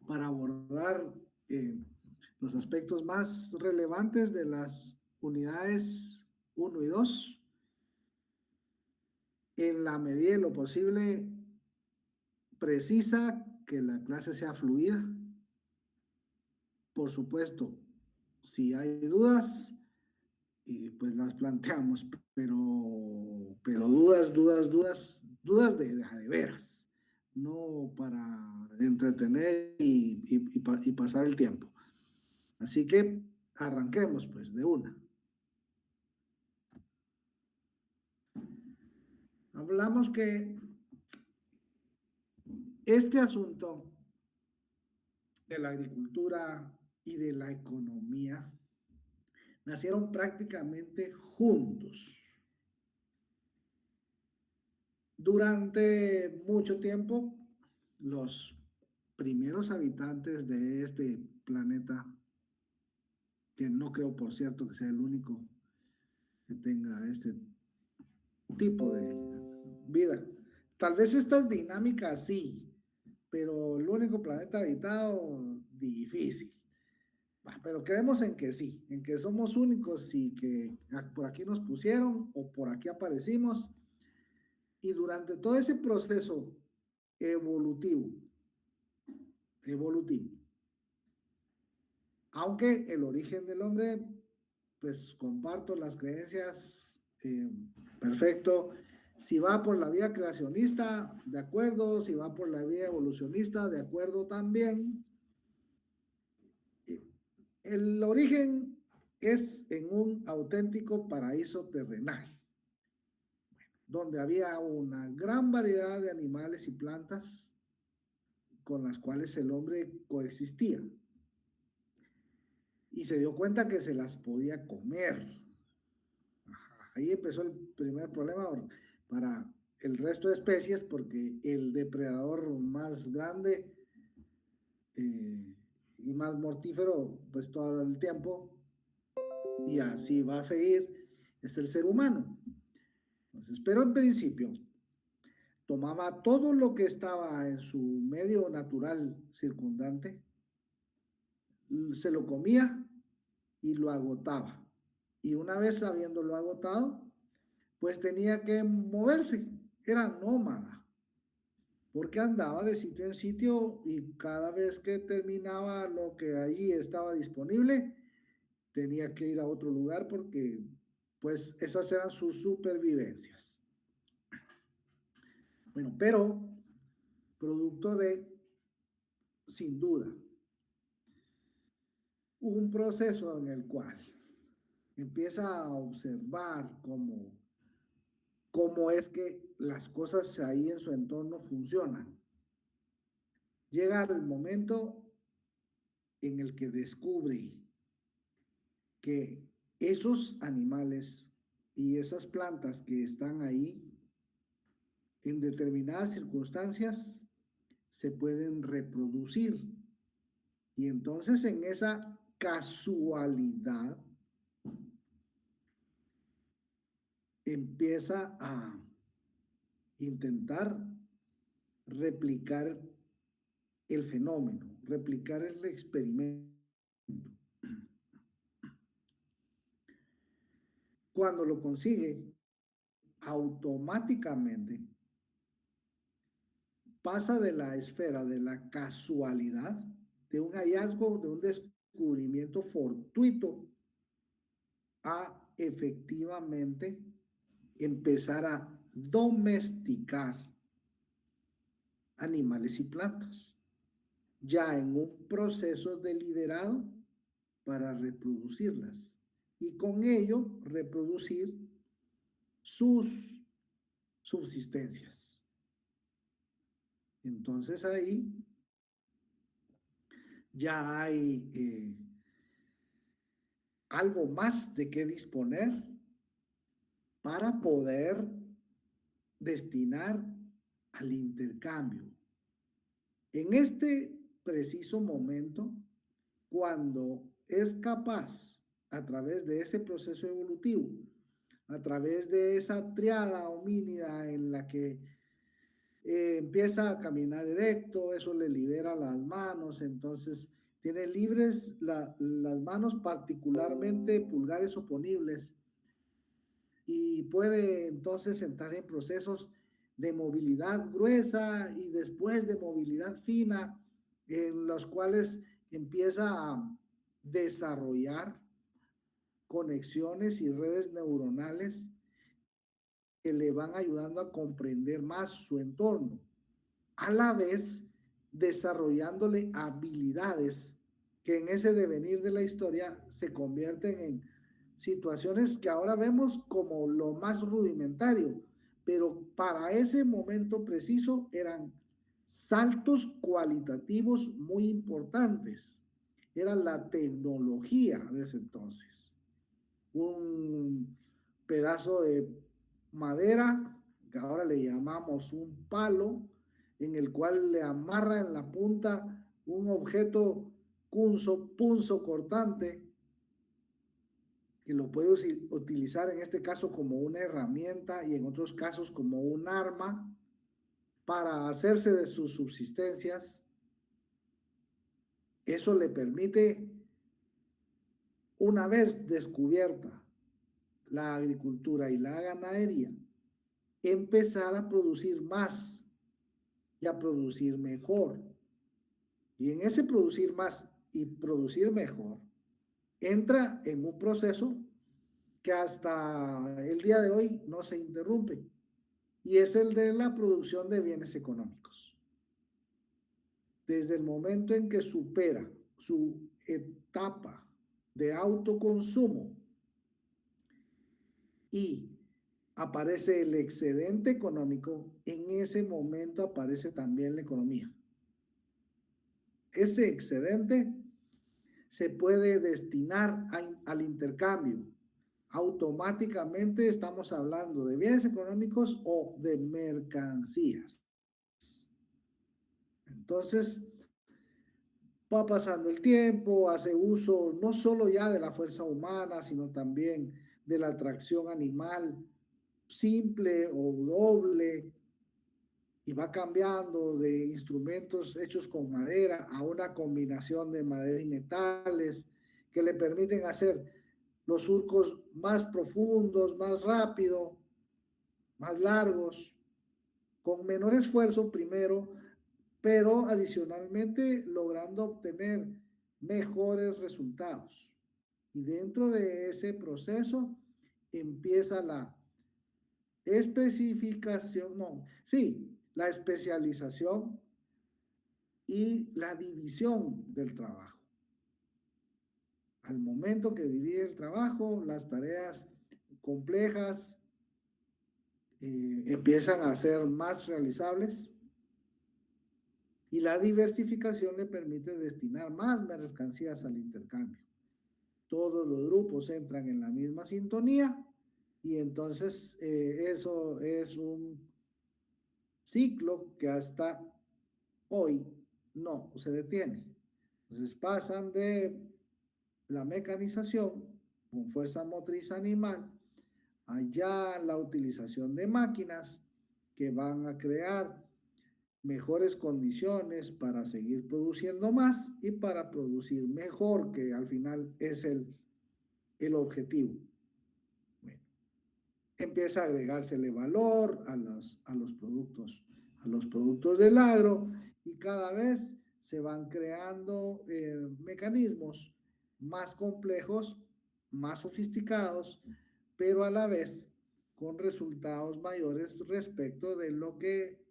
para abordar los aspectos más relevantes de las unidades 1 y 2. En la medida de lo posible, precisa que la clase sea fluida. Por supuesto, si hay dudas, pues las planteamos, pero dudas de veras, no para entretener y pasar el tiempo. Así que arranquemos pues de una. Hablamos que este asunto de la agricultura y de la economía nacieron prácticamente juntos. Durante mucho tiempo, los primeros habitantes de este planeta, que no creo, por cierto, que sea el único que tenga este tipo de vida. Tal vez estas dinámicas sí, pero el único planeta habitado, difícil. Pero quedemos en que sí, en que somos únicos y que por aquí nos pusieron o por aquí aparecimos. Y durante todo ese proceso evolutivo, evolutivo, aunque el origen del hombre, pues comparto las creencias, perfecto. Si va por la vía creacionista, de acuerdo. Si va por la vía evolucionista, de acuerdo también. El origen es en un auténtico paraíso terrenal, donde había una gran variedad de animales y plantas con las cuales el hombre coexistía. Y se dio cuenta que se las podía comer. Ahí empezó el primer problema para el resto de especies, porque el depredador más grande y más mortífero, pues todo el tiempo, y así va a seguir, es el ser humano. Entonces, pero en principio, tomaba todo lo que estaba en su medio natural circundante, se lo comía y lo agotaba. Y una vez habiéndolo agotado, pues tenía que moverse, era nómada, porque andaba de sitio en sitio y cada vez que terminaba lo que allí estaba disponible, tenía que ir a otro lugar porque pues esas eran sus supervivencias. Bueno, pero producto de, sin duda, un proceso en el cual empieza a observar cómo es que las cosas ahí en su entorno funcionan. Llega el momento en el que descubre que esos animales y esas plantas que están ahí en determinadas circunstancias se pueden reproducir. Y entonces en esa casualidad empieza a intentar replicar el fenómeno, replicar el experimento. Cuando lo consigue, automáticamente pasa de la esfera de la casualidad, de un hallazgo, de un descubrimiento fortuito, a efectivamente empezar a domesticar animales y plantas, ya en un proceso deliberado para reproducirlas y con ello reproducir sus subsistencias. Entonces ahí ya hay algo más de qué disponer para poder destinar al intercambio. En este preciso momento, cuando es capaz, a través de ese proceso evolutivo, a través de esa triada homínida en la que empieza a caminar erecto, eso le libera las manos, entonces tiene libres las manos, particularmente pulgares oponibles, y puede entonces entrar en procesos de movilidad gruesa y después de movilidad fina, en los cuales empieza a desarrollar conexiones y redes neuronales que le van ayudando a comprender más su entorno, a la vez desarrollándole habilidades que en ese devenir de la historia se convierten en situaciones que ahora vemos como lo más rudimentario, pero para ese momento preciso eran saltos cualitativos muy importantes. Era la tecnología de ese entonces. Un pedazo de madera, que ahora le llamamos un palo, en el cual le amarra en la punta un objeto punzo cortante, que lo puede utilizar en este caso como una herramienta y en otros casos como un arma para hacerse de sus subsistencias. Eso le permite, una vez descubierta la agricultura y la ganadería, empezar a producir más y a producir mejor. Y en ese producir más y producir mejor, entra en un proceso que hasta el día de hoy no se interrumpe, y es el de la producción de bienes económicos. Desde el momento en que supera su etapa de autoconsumo y aparece el excedente económico, en ese momento aparece también la economía. Ese excedente se puede destinar al intercambio. Automáticamente estamos hablando de bienes económicos o de mercancías. Entonces, va pasando el tiempo, hace uso no solo ya de la fuerza humana, sino también de la atracción animal simple o doble, y va cambiando de instrumentos hechos con madera a una combinación de madera y metales que le permiten hacer los surcos más profundos, más rápido, más largos, con menor esfuerzo primero, pero adicionalmente logrando obtener mejores resultados. Y dentro de ese proceso empieza la especificación, no, sí, la especialización y la división del trabajo. Al momento que divide el trabajo, las tareas complejas empiezan a ser más realizables, y la diversificación le permite destinar más mercancías al intercambio. Todos los grupos entran en la misma sintonía, y entonces eso es un ciclo que hasta hoy no se detiene. Entonces pasan de la mecanización con fuerza motriz animal, allá la utilización de máquinas que van a crear mejores condiciones para seguir produciendo más y para producir mejor, que al final es el objetivo. Bueno, empieza a agregársele valor a los productos del agro, y cada vez se van creando mecanismos más complejos, más sofisticados, pero a la vez con resultados mayores respecto de lo que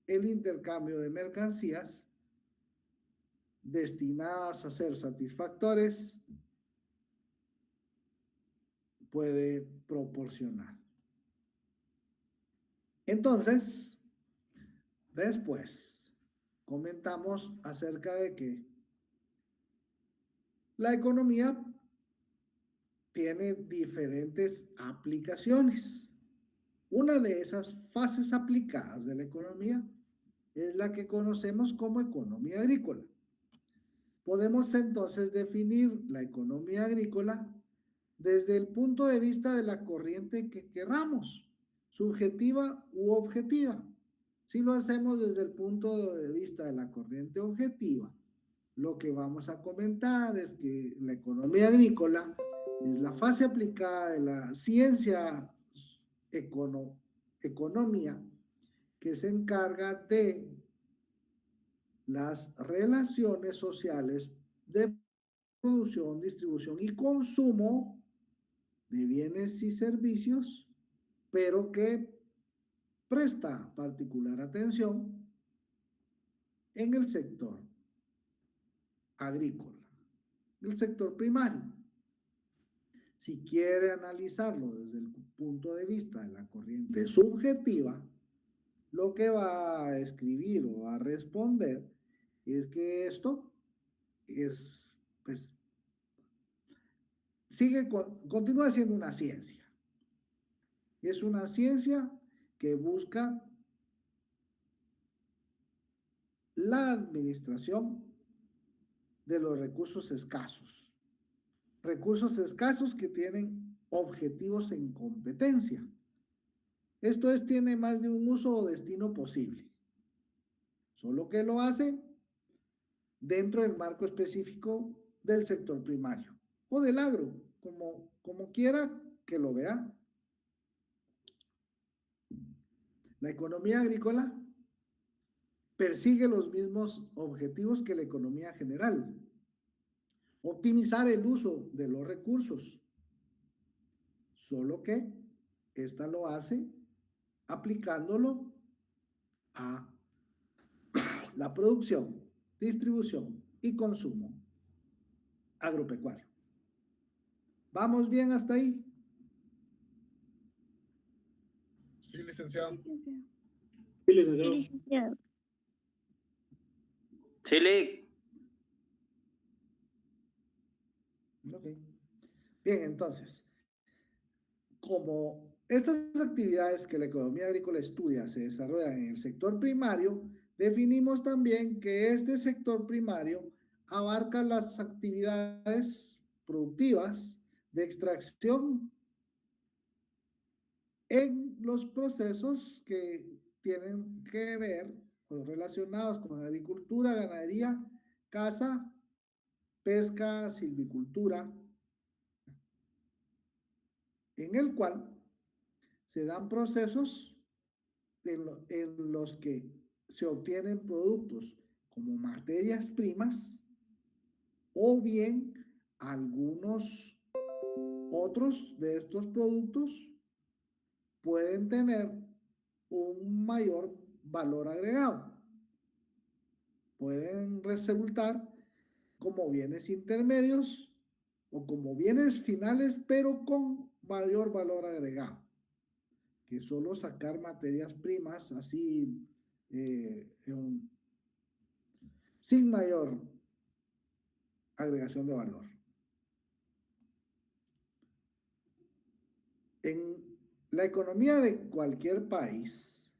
el intercambio de mercancías destinadas a ser satisfactores puede proporcionar. Entonces, después comentamos acerca de que la economía tiene diferentes aplicaciones. Una de esas fases aplicadas de la economía es la que conocemos como economía agrícola. Podemos entonces definir la economía agrícola desde el punto de vista de la corriente que queramos, subjetiva u objetiva. Si lo hacemos desde el punto de vista de la corriente objetiva, lo que vamos a comentar es que la economía agrícola es la fase aplicada de la ciencia economía que se encarga de las relaciones sociales de producción, distribución y consumo de bienes y servicios, pero que presta particular atención en el sector agrícola, el sector primario. Si quiere analizarlo desde el punto de vista de la corriente subjetiva, lo que va a escribir o a responder es que esto es, pues, continúa siendo una ciencia. Es una ciencia que busca la administración de los recursos escasos. Recursos escasos que tienen objetivos en competencia. Esto es, tiene más de un uso o destino posible. Solo que lo hace dentro del marco específico del sector primario o del agro, como quiera que lo vea. La economía agrícola persigue los mismos objetivos que la economía general. Optimizar el uso de los recursos. Solo que esta lo hace aplicándolo a la producción, distribución y consumo agropecuario. ¿Vamos bien hasta ahí? Sí, licenciado. Sí, licenciado. Sí, Lic. Ok. Bien, entonces, como estas actividades que la economía agrícola estudia se desarrollan en el sector primario, definimos también que este sector primario abarca las actividades productivas de extracción en los procesos que tienen que ver o relacionados con agricultura, ganadería, caza, pesca, silvicultura, en el cual se dan procesos en los que se obtienen productos como materias primas o bien algunos otros de estos productos pueden tener un mayor valor agregado. Pueden resultar como bienes intermedios o como bienes finales, pero con mayor valor agregado, que solo sacar materias primas así sin mayor agregación de valor. En la economía de cualquier país,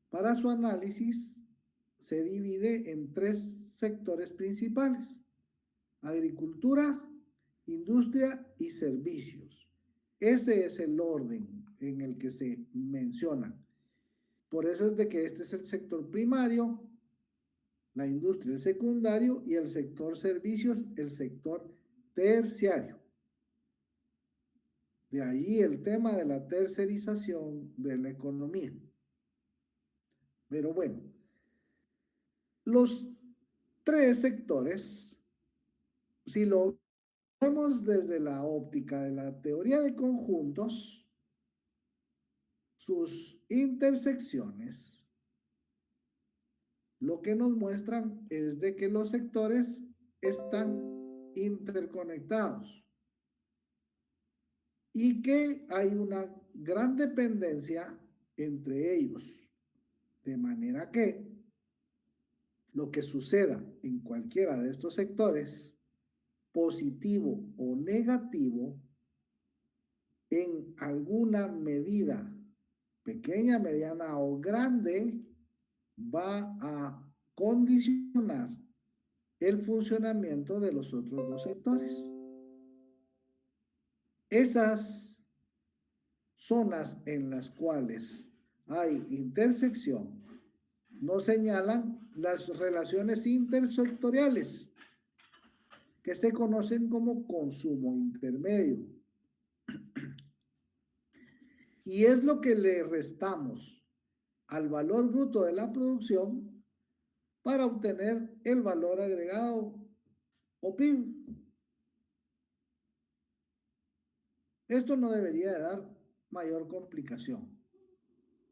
para su análisis, se divide en tres sectores principales: agricultura, industria y servicios. Ese es el orden en el que se mencionan. Por eso es de que este es el sector primario, la industria el secundario y el sector servicios el sector terciario. De ahí el tema de la tercerización de la economía. Pero bueno, los tres sectores, si lo vemos desde la óptica de la teoría de conjuntos, sus intersecciones, lo que nos muestran es de que los sectores están interconectados y que hay una gran dependencia entre ellos, de manera que lo que suceda en cualquiera de estos sectores, positivo o negativo, en alguna medida, pequeña, mediana o grande, va a condicionar el funcionamiento de los otros dos sectores. Esas zonas en las cuales hay intersección nos señalan las relaciones intersectoriales que se conocen como consumo intermedio. Y es lo que le restamos al valor bruto de la producción para obtener el valor agregado o PIB. Esto no debería de dar mayor complicación.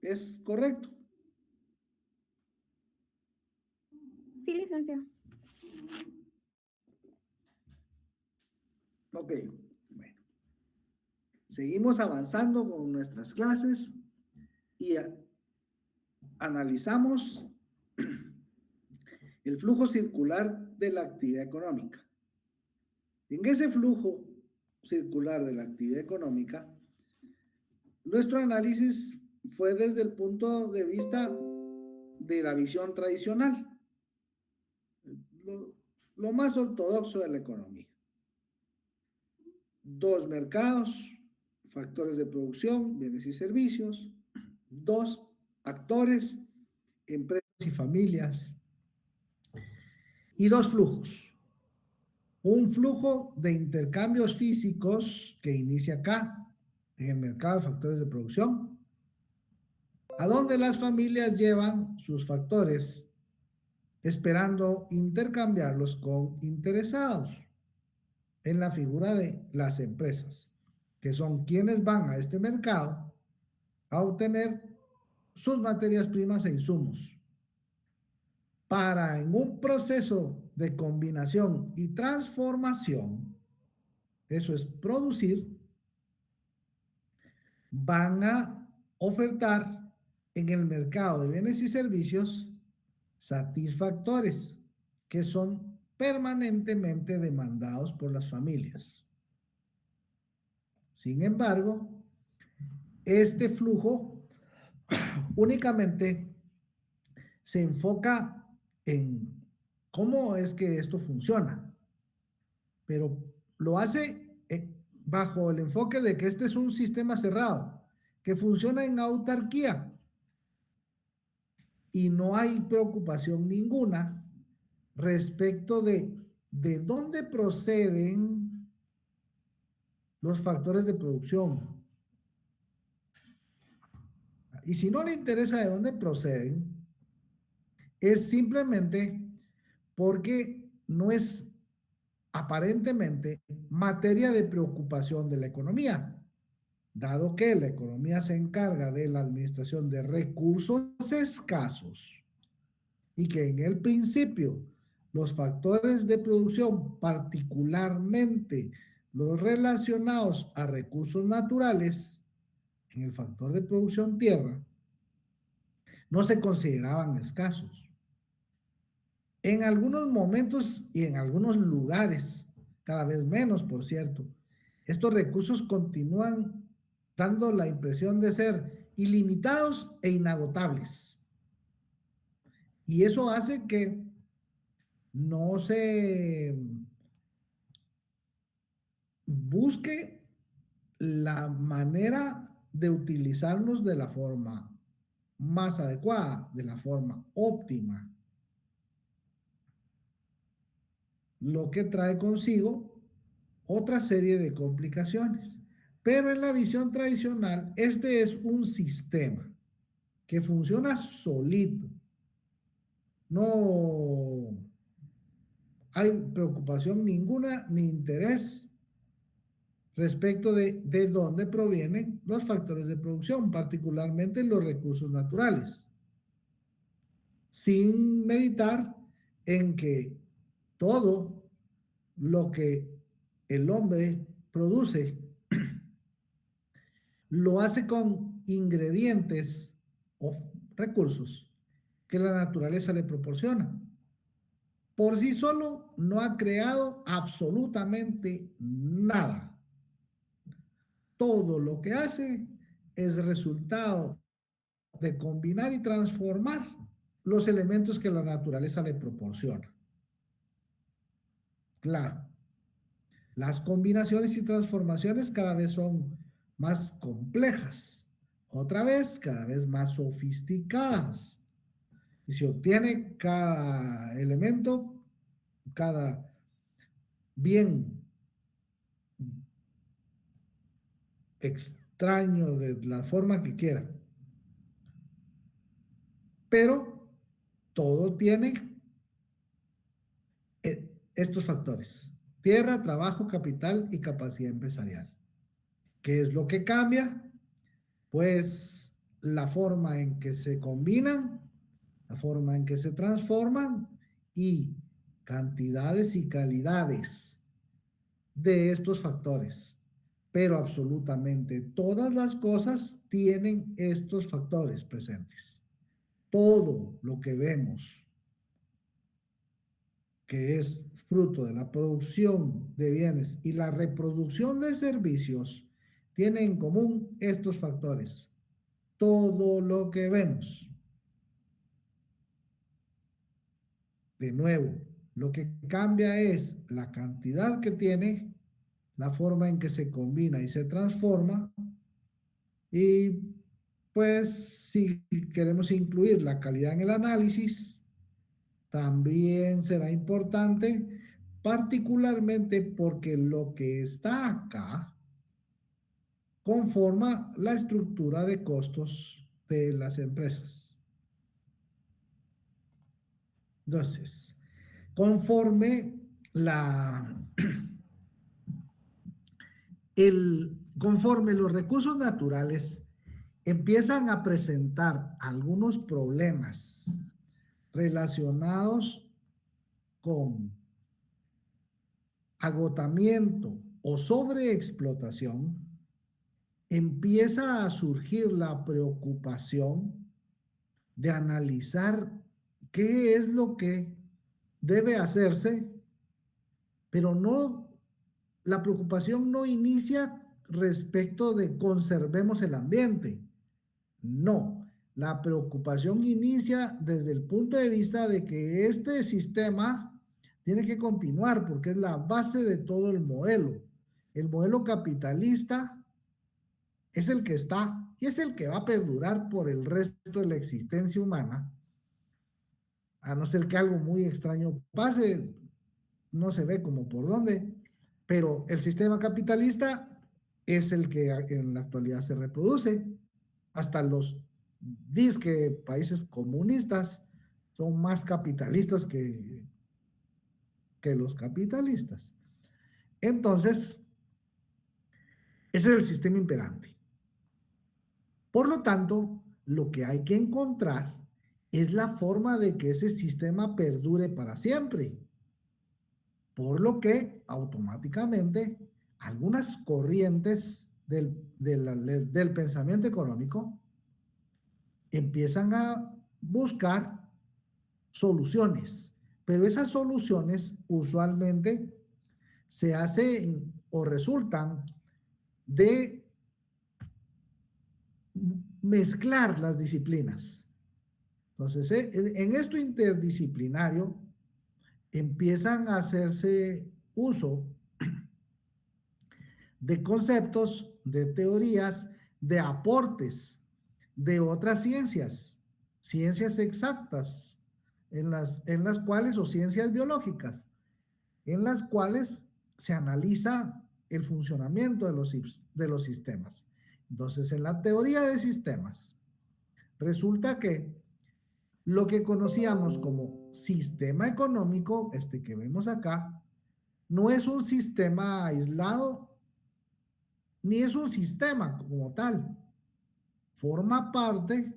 ¿Es correcto? Sí, licenciado. Ok, bueno. Seguimos avanzando con nuestras clases y analizamos el flujo circular de la actividad económica. En ese flujo circular de la actividad económica, nuestro análisis fue desde el punto de vista de la visión tradicional, lo más ortodoxo de la economía. Dos mercados, factores de producción, bienes y servicios, dos actores, empresas y familias, y dos flujos. Un flujo de intercambios físicos que inicia acá, en el mercado de factores de producción, a donde las familias llevan sus factores esperando intercambiarlos con interesados, en la figura de las empresas, que son quienes van a este mercado a obtener sus materias primas e insumos para, en un proceso de combinación y transformación, eso es producir, van a ofertar en el mercado de bienes y servicios satisfactores que son permanentemente demandados por las familias. Sin embargo, este flujo únicamente se enfoca en cómo es que esto funciona, pero lo hace bajo el enfoque de que este es un sistema cerrado, que funciona en autarquía y no hay preocupación ninguna respecto de dónde proceden los factores de producción. Y si no le interesa de dónde proceden, es simplemente porque no es aparentemente materia de preocupación de la economía, dado que la economía se encarga de la administración de recursos escasos y que en el principio los factores de producción, particularmente los relacionados a recursos naturales, en el factor de producción tierra, no se consideraban escasos. En algunos momentos y en algunos lugares, cada vez menos, por cierto, estos recursos continúan dando la impresión de ser ilimitados e inagotables. Y eso hace que no se busque la manera de utilizarlos de la forma más adecuada, de la forma óptima, lo que trae consigo otra serie de complicaciones. Pero en la visión tradicional, este es un sistema que funciona solito. No hay preocupación ninguna ni interés respecto de dónde provienen los factores de producción, particularmente los recursos naturales, sin meditar en que todo lo que el hombre produce lo hace con ingredientes o recursos que la naturaleza le proporciona. Por sí solo no ha creado absolutamente nada. Todo lo que hace es resultado de combinar y transformar los elementos que la naturaleza le proporciona. Claro, las combinaciones y transformaciones cada vez son más complejas, otra vez cada vez más sofisticadas, Y se obtiene cada elemento, cada bien extraño de la forma que quiera. Pero todo tiene estos factores: tierra, trabajo, capital y capacidad empresarial. ¿Qué es lo que cambia? Pues la forma en que se combinan, la forma en que se transforman y cantidades y calidades de estos factores. Pero absolutamente todas las cosas tienen estos factores presentes. Todo lo que vemos que es fruto de la producción de bienes y la reproducción de servicios, tiene en común estos factores. Todo lo que vemos. De nuevo, lo que cambia es la cantidad que tiene, la forma en que se combina y se transforma, y pues si queremos incluir la calidad en el análisis, también será importante, particularmente porque lo que está acá conforma la estructura de costos de las empresas. Entonces, conforme conforme los recursos naturales empiezan a presentar algunos problemas relacionados con agotamiento o sobreexplotación, empieza a surgir la preocupación de analizar qué es lo que debe hacerse, pero no, la preocupación no inicia respecto de conservemos el ambiente. No, la preocupación inicia desde el punto de vista de que este sistema tiene que continuar porque es la base de todo el modelo. El modelo capitalista es el que está y es el que va a perdurar por el resto de la existencia humana, a no ser que algo muy extraño pase, no se ve como por dónde, pero el sistema capitalista es el que en la actualidad se reproduce. Hasta los disque países comunistas son más capitalistas que los capitalistas. Entonces, ese es el sistema imperante. Por lo tanto, lo que hay que encontrar es la forma de que ese sistema perdure para siempre. Por lo que automáticamente algunas corrientes del pensamiento económico empiezan a buscar soluciones, pero esas soluciones usualmente se hacen o resultan de mezclar las disciplinas. Entonces, en esto interdisciplinario empiezan a hacerse uso de conceptos, de teorías, de aportes de otras ciencias, ciencias exactas, en las cuales, o ciencias biológicas, en las cuales se analiza el funcionamiento de los sistemas. Entonces, en la teoría de sistemas, resulta que lo que conocíamos como sistema económico, este que vemos acá, no es un sistema aislado, ni es un sistema como tal. Forma parte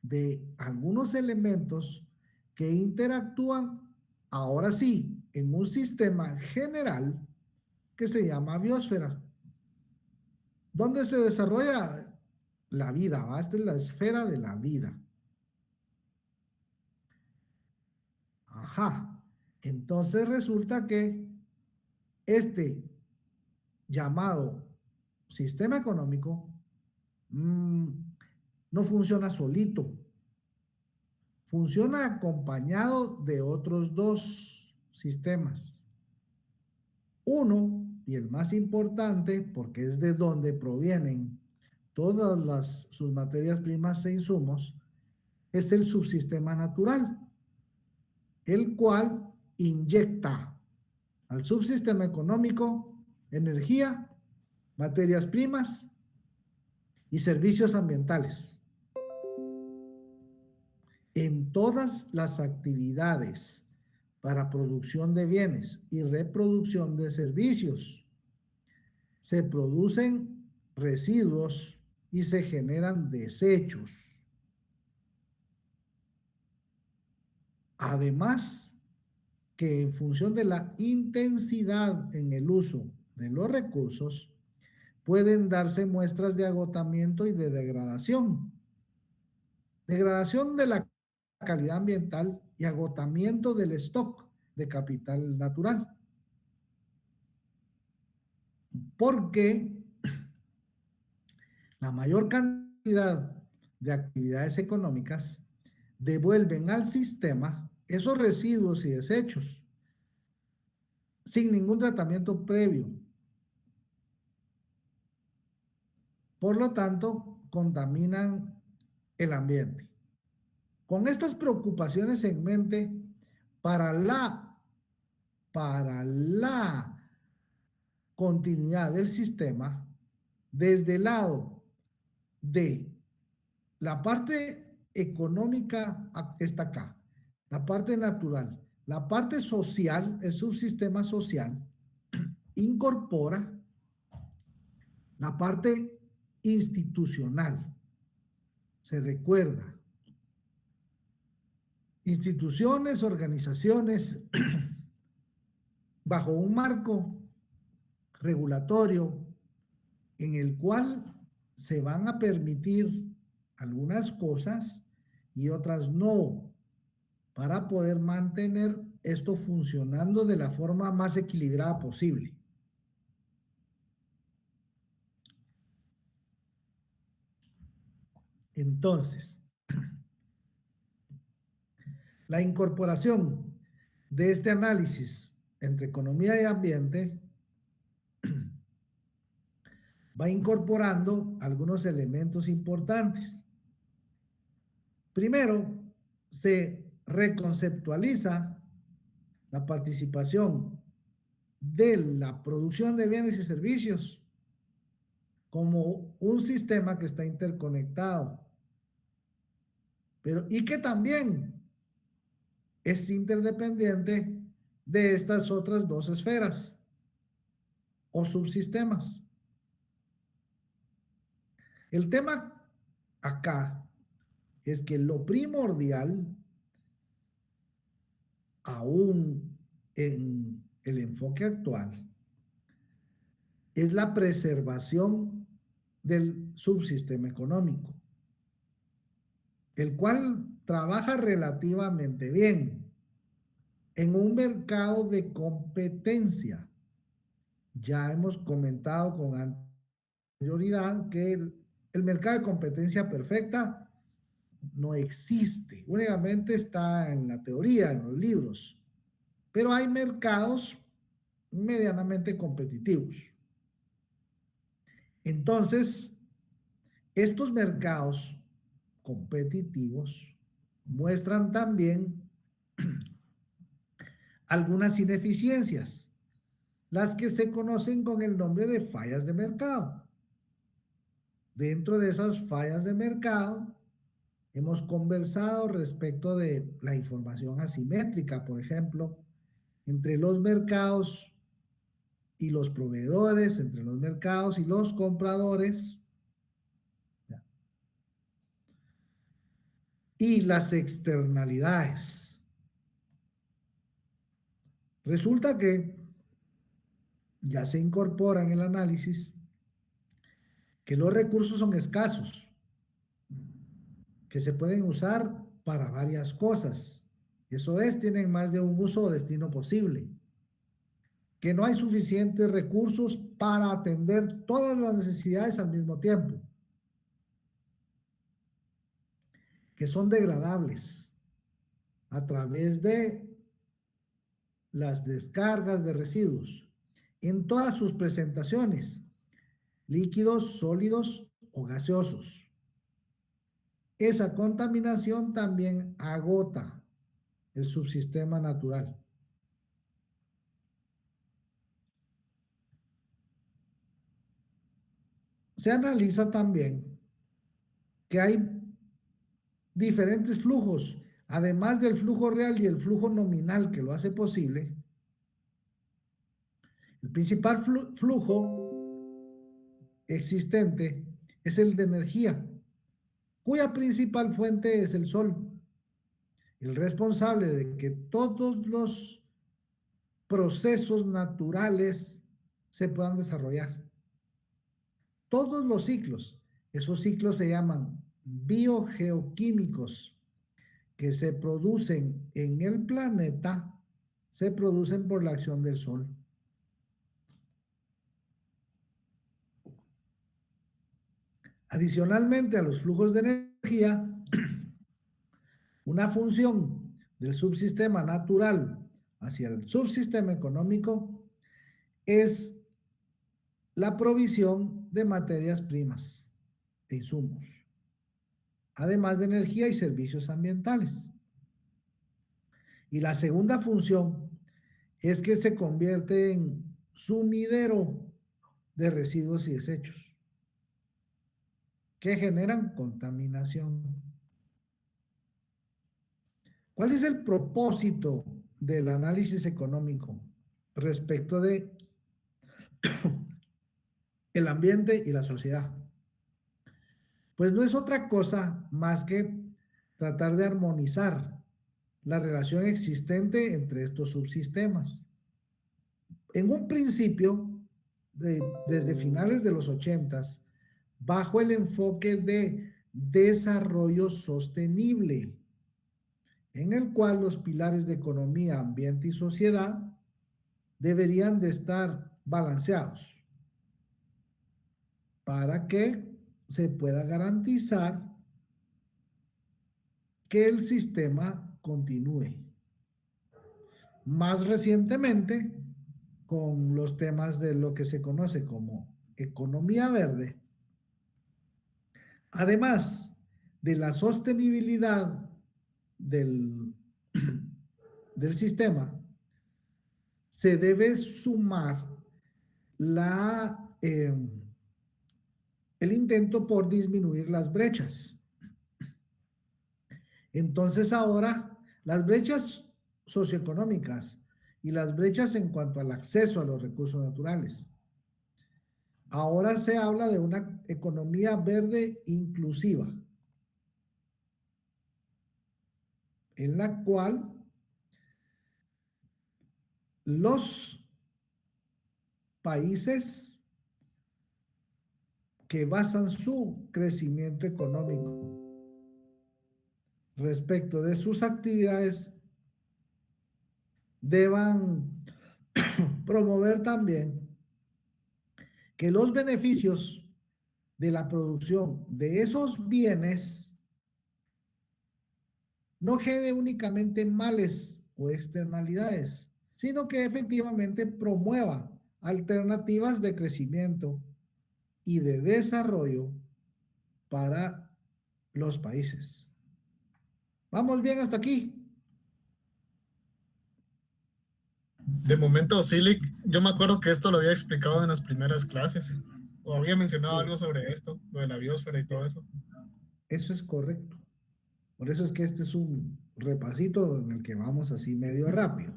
de algunos elementos que interactúan, ahora sí, en un sistema general que se llama biosfera, donde se desarrolla la vida, ¿va? Esta es la esfera de la vida. Ajá. Entonces resulta que este llamado sistema económico no funciona solito, funciona acompañado de otros dos sistemas. Uno, y el más importante, porque es de donde provienen todas sus materias primas e insumos, es el subsistema natural, el cual inyecta al subsistema económico energía, materias primas y servicios ambientales. En todas las actividades para producción de bienes y reproducción de servicios, se producen residuos y se generan desechos. Además, que en función de la intensidad en el uso de los recursos, pueden darse muestras de agotamiento y de degradación. Degradación de la calidad ambiental y agotamiento del stock de capital natural. Porque la mayor cantidad de actividades económicas devuelven al sistema esos residuos y desechos sin ningún tratamiento previo. Por lo tanto, contaminan el ambiente. Con estas preocupaciones en mente, para la continuidad del sistema, desde el lado de la parte económica está acá, la parte natural, la parte social, el subsistema social, incorpora la parte institucional. Se recuerda, instituciones, organizaciones, bajo un marco regulatorio en el cual se van a permitir algunas cosas y otras no, para poder mantener esto funcionando de la forma más equilibrada posible. Entonces, la incorporación de este análisis entre economía y ambiente va incorporando algunos elementos importantes. Primero, se reconceptualiza la participación de la producción de bienes y servicios como un sistema que está interconectado, y que también es interdependiente de estas otras dos esferas o subsistemas. El tema acá es que lo primordial, aún en el enfoque actual, es la preservación del subsistema económico, el cual trabaja relativamente bien en un mercado de competencia. Ya hemos comentado con anterioridad que el mercado de competencia perfecta no existe, únicamente está en la teoría, en los libros, pero hay mercados medianamente competitivos. Entonces, estos mercados competitivos muestran también algunas ineficiencias, las que se conocen con el nombre de fallas de mercado. Dentro de esas fallas de mercado, hemos conversado respecto de la información asimétrica, por ejemplo, entre los mercados y los proveedores, entre los mercados y los compradores, y las externalidades. Resulta que ya se incorpora en el análisis que los recursos son escasos, que se pueden usar para varias cosas. Eso es, tienen más de un uso o destino posible. Que no hay suficientes recursos para atender todas las necesidades al mismo tiempo. Que son degradables a través de las descargas de residuos en todas sus presentaciones, líquidos, sólidos o gaseosos. esa contaminación también agota el subsistema natural. Se analiza también que hay diferentes flujos, además del flujo real y el flujo nominal que lo hace posible. El principal flujo existente es el de energía, cuya principal fuente es el sol, el responsable de que todos los procesos naturales se puedan desarrollar. Todos los ciclos, esos ciclos se llaman biogeoquímicos, que se producen en el planeta, se producen por la acción del sol. Adicionalmente a los flujos de energía, una función del subsistema natural hacia el subsistema económico es la provisión de materias primas e insumos, además de energía y servicios ambientales. Y la segunda función es que se convierte en sumidero de residuos y desechos que generan contaminación. ¿Cuál es el propósito del análisis económico respecto de el ambiente y la sociedad? Pues no es otra cosa más que tratar de armonizar la relación existente entre estos subsistemas. En un principio, desde finales de los 80s, bajo el enfoque de desarrollo sostenible, en el cual los pilares de economía, ambiente y sociedad deberían de estar balanceados para que se pueda garantizar que el sistema continúe. Más recientemente, con los temas de lo que se conoce como economía verde, además de la sostenibilidad del sistema, se debe sumar el intento por disminuir las brechas. Entonces ahora las brechas socioeconómicas y las brechas en cuanto al acceso a los recursos naturales. Ahora se habla de una economía verde inclusiva, en la cual los países que basan su crecimiento económico respecto de sus actividades deban promover también que los beneficios de la producción de esos bienes no genere únicamente males o externalidades, sino que efectivamente promueva alternativas de crecimiento y de desarrollo para los países. ¿Vamos bien hasta aquí? De momento, Silic, yo me acuerdo que esto lo había explicado en las primeras clases, o había mencionado algo sobre esto, lo de la biosfera y todo eso. Eso es correcto. Por eso es que este es un repasito en el que vamos así medio rápido.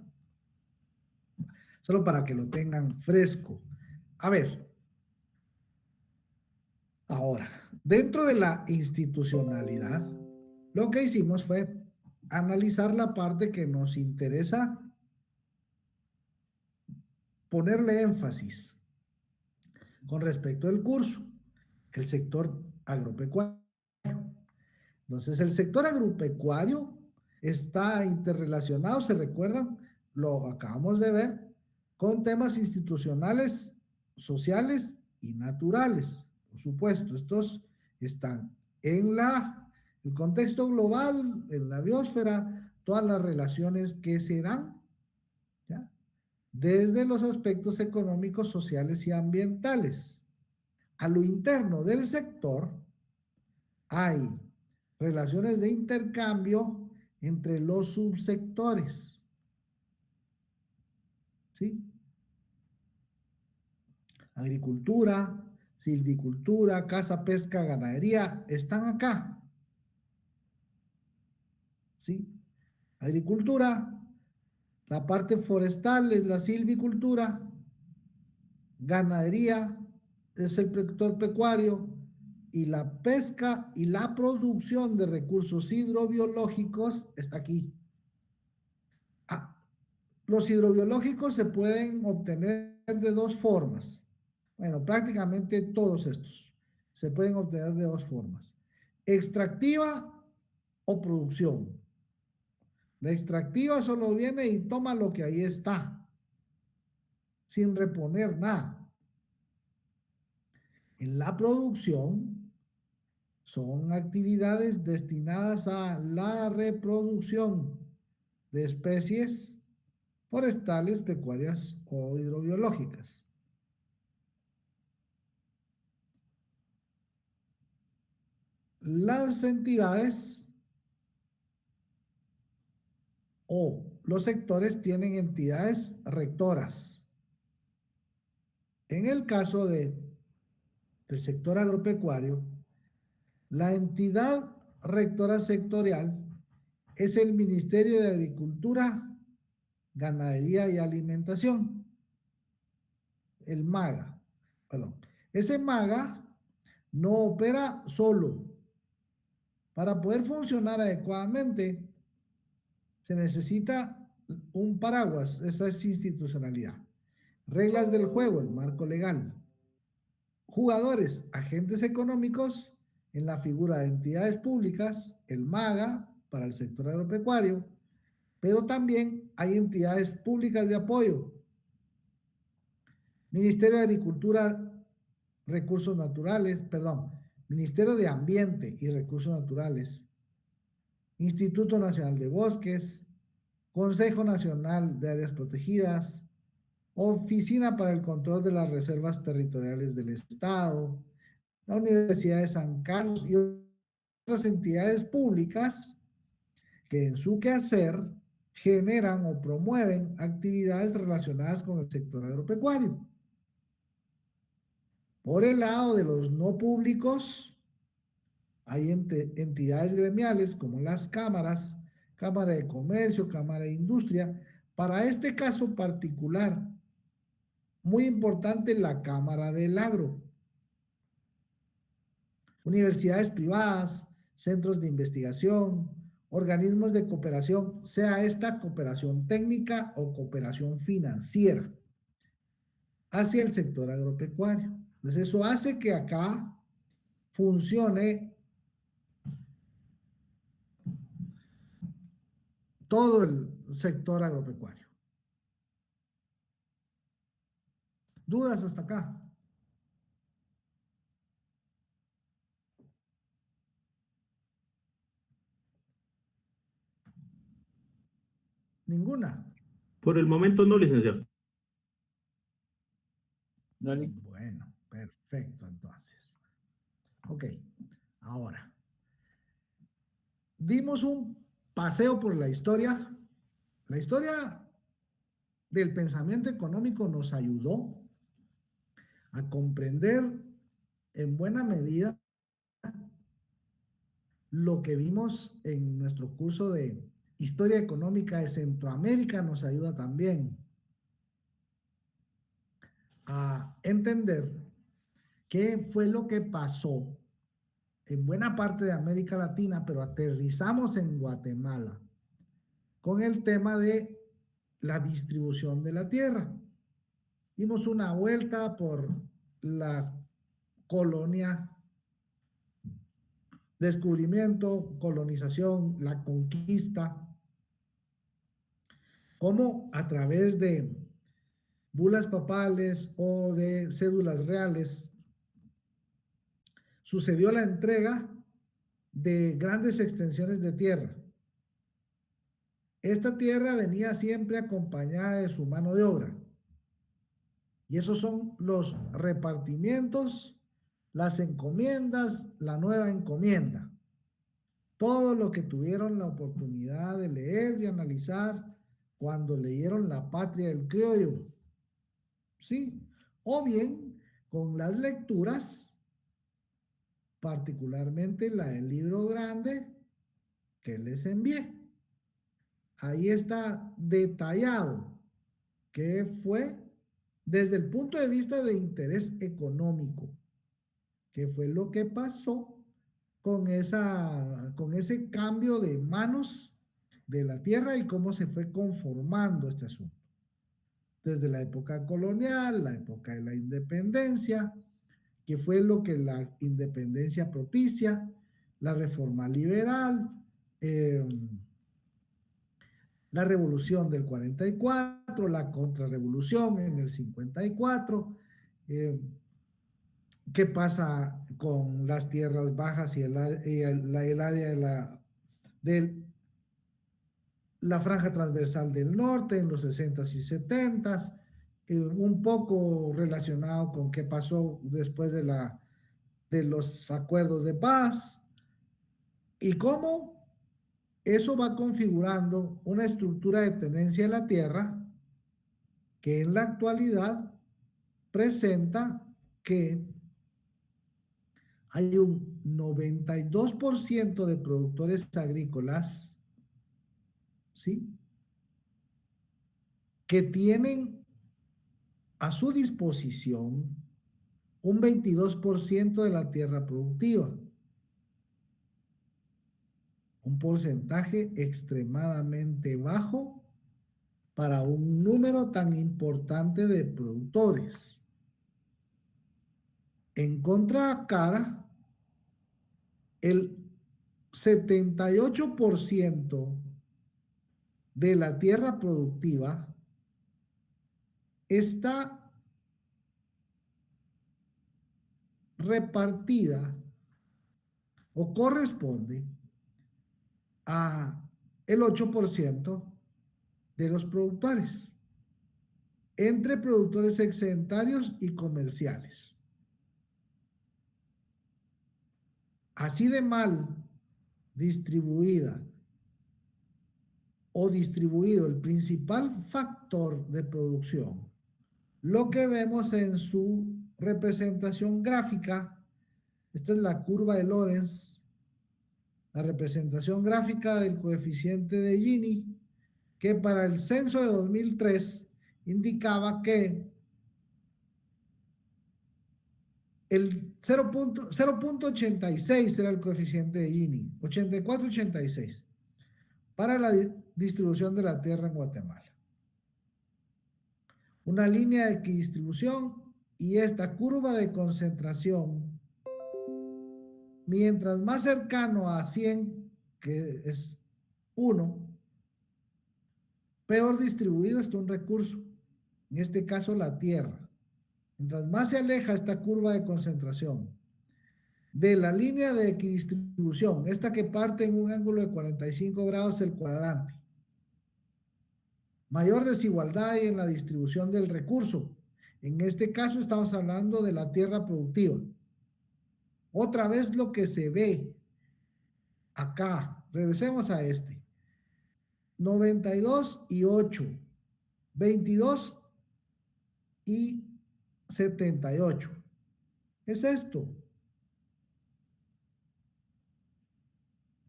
Solo para que lo tengan fresco. A ver, ahora, dentro de la institucionalidad, lo que hicimos fue analizar la parte que nos interesa ponerle énfasis con respecto al curso, el sector agropecuario. Entonces, el sector agropecuario está interrelacionado, ¿se recuerdan? Lo acabamos de ver, con temas institucionales, sociales y naturales. Por supuesto, estos están en el contexto global, en la biosfera, todas las relaciones que se dan, ¿ya? Desde los aspectos económicos, sociales y ambientales. A lo interno del sector hay relaciones de intercambio entre los subsectores. ¿Sí? Agricultura, silvicultura, caza, pesca, ganadería, están acá. ¿Sí? Agricultura, la parte forestal es la silvicultura, ganadería es el sector pecuario y la pesca y la producción de recursos hidrobiológicos está aquí. Ah, los hidrobiológicos se pueden obtener de dos formas. Bueno, prácticamente todos estos se pueden obtener de dos formas. Extractiva o producción. La extractiva solo viene y toma lo que ahí está, sin reponer nada. En la producción son actividades destinadas a la reproducción de especies forestales, pecuarias o hidrobiológicas. Las entidades o los sectores tienen entidades rectoras. En el caso del sector agropecuario, la entidad rectora sectorial es el Ministerio de Agricultura, Ganadería y Alimentación, el MAGA. Perdón. Ese MAGA no opera solo. Para poder funcionar adecuadamente, se necesita un paraguas, esa es institucionalidad. Reglas del juego, el marco legal. Jugadores, agentes económicos, en la figura de entidades públicas, el MAGA para el sector agropecuario, pero también hay entidades públicas de apoyo. Ministerio de Agricultura, Recursos Naturales, perdón, Ministerio de Ambiente y Recursos Naturales, Instituto Nacional de Bosques, Consejo Nacional de Áreas Protegidas, Oficina para el Control de las Reservas Territoriales del Estado, la Universidad de San Carlos y otras entidades públicas que en su quehacer generan o promueven actividades relacionadas con el sector agropecuario. Por el lado de los no públicos, hay entidades gremiales como las cámaras, Cámara de Comercio, Cámara de Industria. Para este caso particular, muy importante la Cámara del Agro. Universidades privadas, centros de investigación, organismos de cooperación, sea esta cooperación técnica o cooperación financiera, hacia el sector agropecuario. Entonces eso hace que acá funcione todo el sector agropecuario. ¿Dudas hasta acá? ¿Ninguna? Por el momento no, licenciado. Bueno, perfecto entonces. Ok, ahora. Dimos un paseo por la historia. La historia del pensamiento económico nos ayudó a comprender en buena medida lo que vimos en nuestro curso de Historia Económica de Centroamérica. Nos ayuda también a entender qué fue lo que pasó en buena parte de América Latina, pero aterrizamos en Guatemala con el tema de la distribución de la tierra. Dimos una vuelta por la colonia, descubrimiento, colonización, la conquista, cómo a través de bulas papales o de cédulas reales sucedió la entrega de grandes extensiones de tierra. Esta tierra venía siempre acompañada de su mano de obra. Y esos son los repartimientos, las encomiendas, la nueva encomienda. todo lo que tuvieron la oportunidad de leer y analizar cuando leyeron La Patria del Criollo, ¿sí? O bien con las lecturas, particularmente la del libro grande que les envié. Ahí está detallado qué fue desde el punto de vista de interés económico, qué fue lo que pasó con ese cambio de manos de la tierra y cómo se fue conformando este asunto. Desde la época colonial, la época de la independencia, que fue lo que la independencia propicia, la reforma liberal, la revolución del 44, la contrarrevolución en el 54, qué pasa con las tierras bajas y el área de la franja transversal del norte en los 60s y 70s, un poco relacionado con qué pasó después de los acuerdos de paz y cómo eso va configurando una estructura de tenencia de la tierra que en la actualidad presenta que hay un 92% de productores agrícolas, ¿sí?, que tienen a su disposición un 22% de la tierra productiva. Un porcentaje extremadamente bajo para un número tan importante de productores. En contracara, el 78% de la tierra productiva está repartida o corresponde a el 8% de los productores, entre productores excedentarios y comerciales. Así de mal distribuida o distribuido el principal factor de producción, lo que vemos en su representación gráfica, esta es la curva de Lorenz, la representación gráfica del coeficiente de Gini, que para el censo de 2003 indicaba que el 0.86 era el coeficiente de Gini, 84-86, para la distribución de la tierra en Guatemala. Una línea de equidistribución y esta curva de concentración, mientras más cercano a 100, que es 1, peor distribuido está un recurso, en este caso la tierra. Mientras más se aleja esta curva de concentración de la línea de equidistribución, esta que parte en un ángulo de 45 grados el cuadrante, mayor desigualdad hay en la distribución del recurso. En este caso estamos hablando de la tierra productiva. Otra vez lo que se ve acá, regresemos a este, 92 y 8, 22 y 78. Es esto.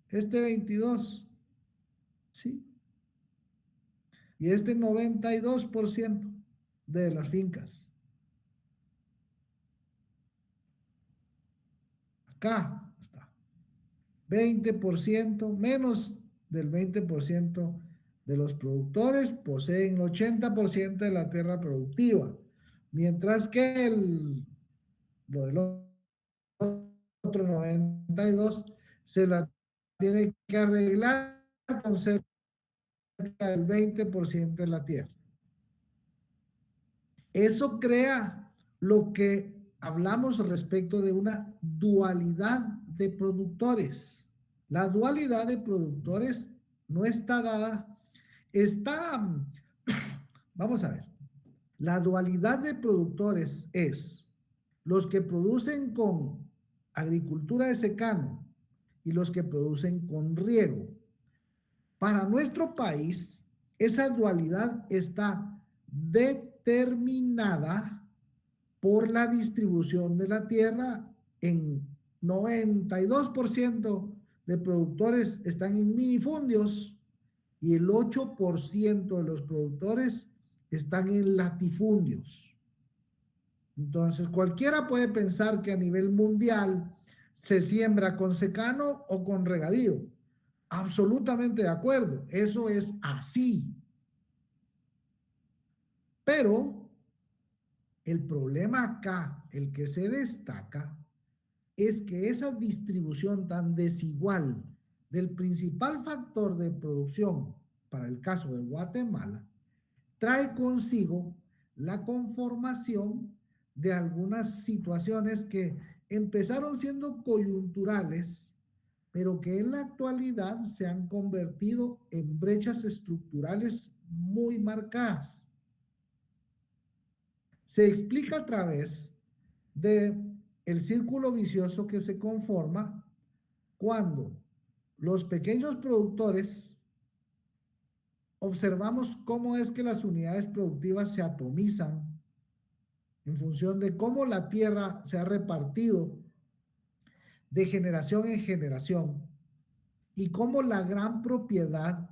Este 22, ¿sí? Y este 92% de las fincas. Acá está. 20%, menos del 20% de los productores poseen el 80% de la tierra productiva, mientras que lo del otro 92 se la tiene que arreglar con cerca del 20% de la tierra. Eso crea lo que hablamos respecto de una dualidad de productores. La dualidad de productores no está dada, vamos a ver, la dualidad de productores es los que producen con agricultura de secano y los que producen con riego. Para nuestro país, esa dualidad está determinada por la distribución de la tierra. En 92% de productores están en minifundios y el 8% de los productores están en latifundios. Entonces, cualquiera puede pensar que a nivel mundial se siembra con secano o con regadío. Absolutamente de acuerdo, eso es así. Pero el problema acá, el que se destaca, es que esa distribución tan desigual del principal factor de producción para el caso de Guatemala trae consigo la conformación de algunas situaciones que empezaron siendo coyunturales, pero que en la actualidad se han convertido en brechas estructurales muy marcadas. Se explica a través de el círculo vicioso que se conforma cuando los pequeños productores observamos cómo es que las unidades productivas se atomizan en función de cómo la tierra se ha repartido de generación en generación y cómo la gran propiedad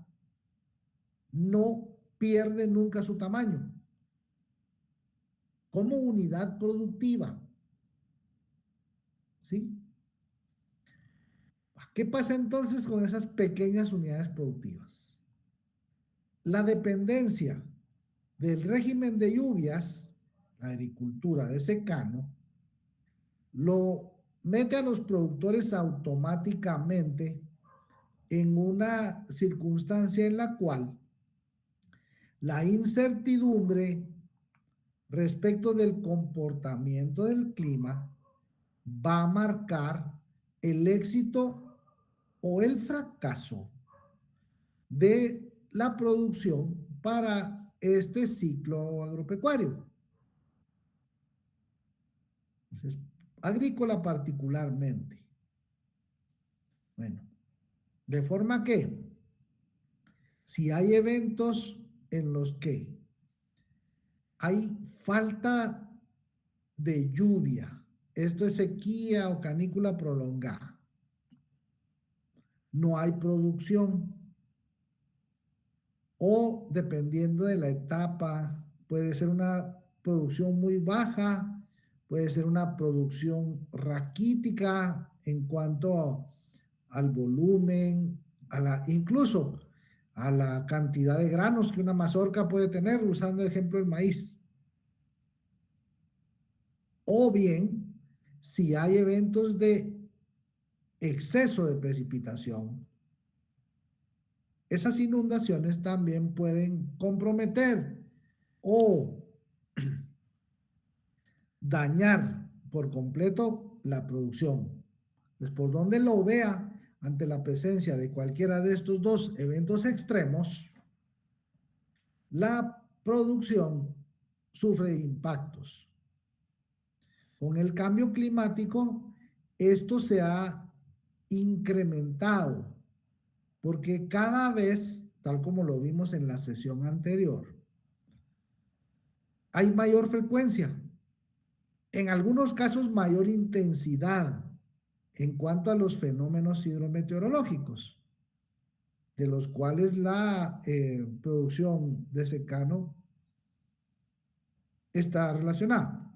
no pierde nunca su tamaño como unidad productiva. ¿Sí? ¿Qué pasa entonces con esas pequeñas unidades productivas? La dependencia del régimen de lluvias, la agricultura de secano, lo mete a los productores automáticamente en una circunstancia en la cual la incertidumbre respecto del comportamiento del clima va a marcar el éxito o el fracaso de la producción para este ciclo agropecuario. Entonces, agrícola particularmente. Bueno, de forma que si hay eventos en los que hay falta de lluvia, esto es sequía o canícula prolongada, no hay producción, o dependiendo de la etapa, puede ser una producción muy baja, puede ser una producción raquítica en cuanto al volumen, incluso a la cantidad de granos que una mazorca puede tener, usando ejemplo el maíz. O bien, si hay eventos de exceso de precipitación, esas inundaciones también pueden comprometer o dañar por completo la producción. Pues por donde lo vea, ante la presencia de cualquiera de estos dos eventos extremos, la producción sufre impactos. Con el cambio climático, esto se ha incrementado, porque cada vez, tal como lo vimos en la sesión anterior, hay mayor frecuencia, en algunos casos mayor intensidad en cuanto a los fenómenos hidrometeorológicos, de los cuales la producción de secano está relacionada.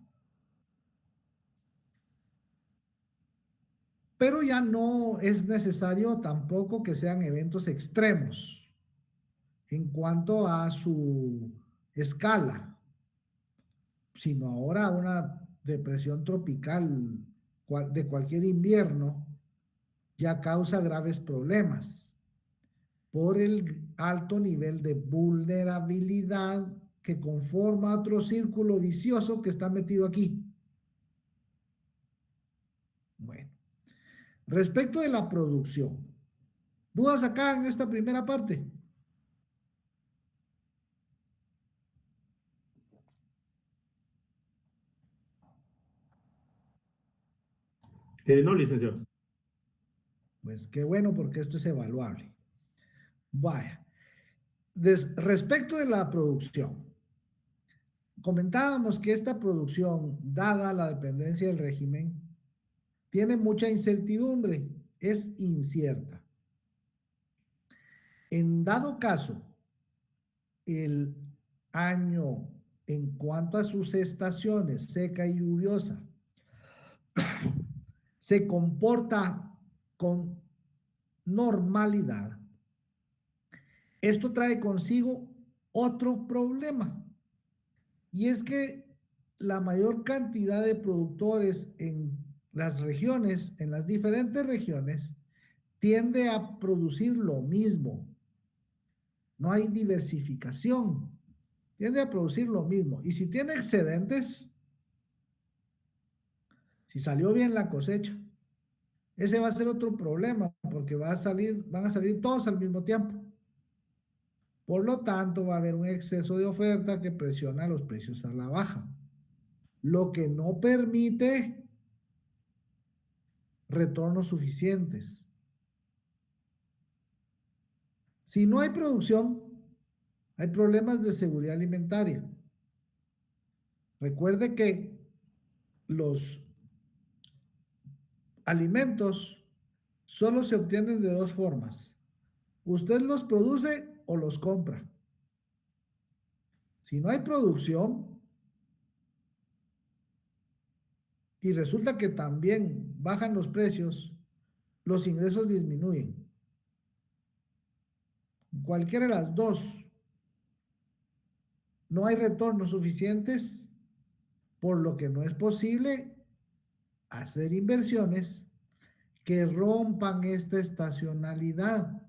Pero ya no es necesario tampoco que sean eventos extremos en cuanto a su escala, sino ahora una depresión tropical de cualquier invierno ya causa graves problemas por el alto nivel de vulnerabilidad que conforma otro círculo vicioso que está metido aquí. Bueno, respecto de la producción, ¿dudas acá en esta primera parte? No, licenciado. Pues qué bueno porque esto es evaluable. Vaya. Respecto de la producción, comentábamos que esta producción, dada la dependencia del régimen, tiene mucha incertidumbre, es incierta. En dado caso, el año en cuanto a sus estaciones, seca y lluviosa, se comporta con normalidad, esto trae consigo otro problema, y es que la mayor cantidad de productores en las regiones, en las diferentes regiones, tiende a producir lo mismo. No hay diversificación. Tiende a producir lo mismo. Y si tiene excedentes, si salió bien la cosecha, ese va a ser otro problema, porque van a salir todos al mismo tiempo. Por lo tanto, va a haber un exceso de oferta que presiona los precios a la baja, lo que no permite retornos suficientes. Si no hay producción, hay problemas de seguridad alimentaria. Recuerde que los alimentos solo se obtienen de dos formas. Usted los produce o los compra. Si no hay producción y resulta que también bajan los precios, los ingresos disminuyen. Cualquiera de las dos, no hay retornos suficientes, por lo que no es posible hacer inversiones que rompan esta estacionalidad.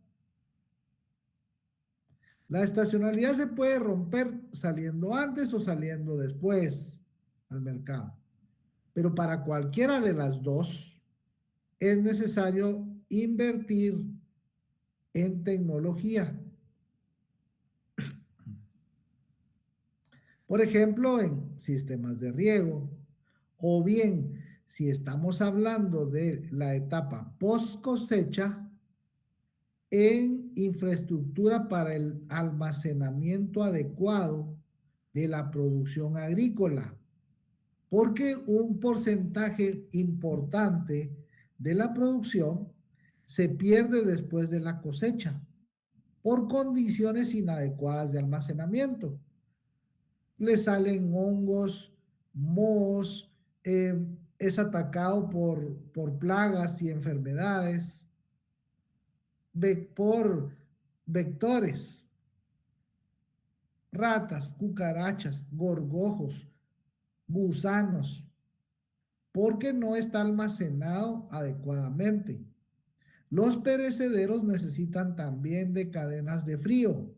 La estacionalidad se puede romper saliendo antes o saliendo después al mercado, pero para cualquiera de las dos es necesario invertir en tecnología. Por ejemplo, en sistemas de riego, o bien, si estamos hablando de la etapa post cosecha, en infraestructura para el almacenamiento adecuado de la producción agrícola, porque un porcentaje importante de la producción se pierde después de la cosecha por condiciones inadecuadas de almacenamiento. Le salen hongos, mohos, es atacado por plagas y enfermedades, por vectores, ratas, cucarachas, gorgojos, gusanos, porque no está almacenado adecuadamente. Los perecederos necesitan también de cadenas de frío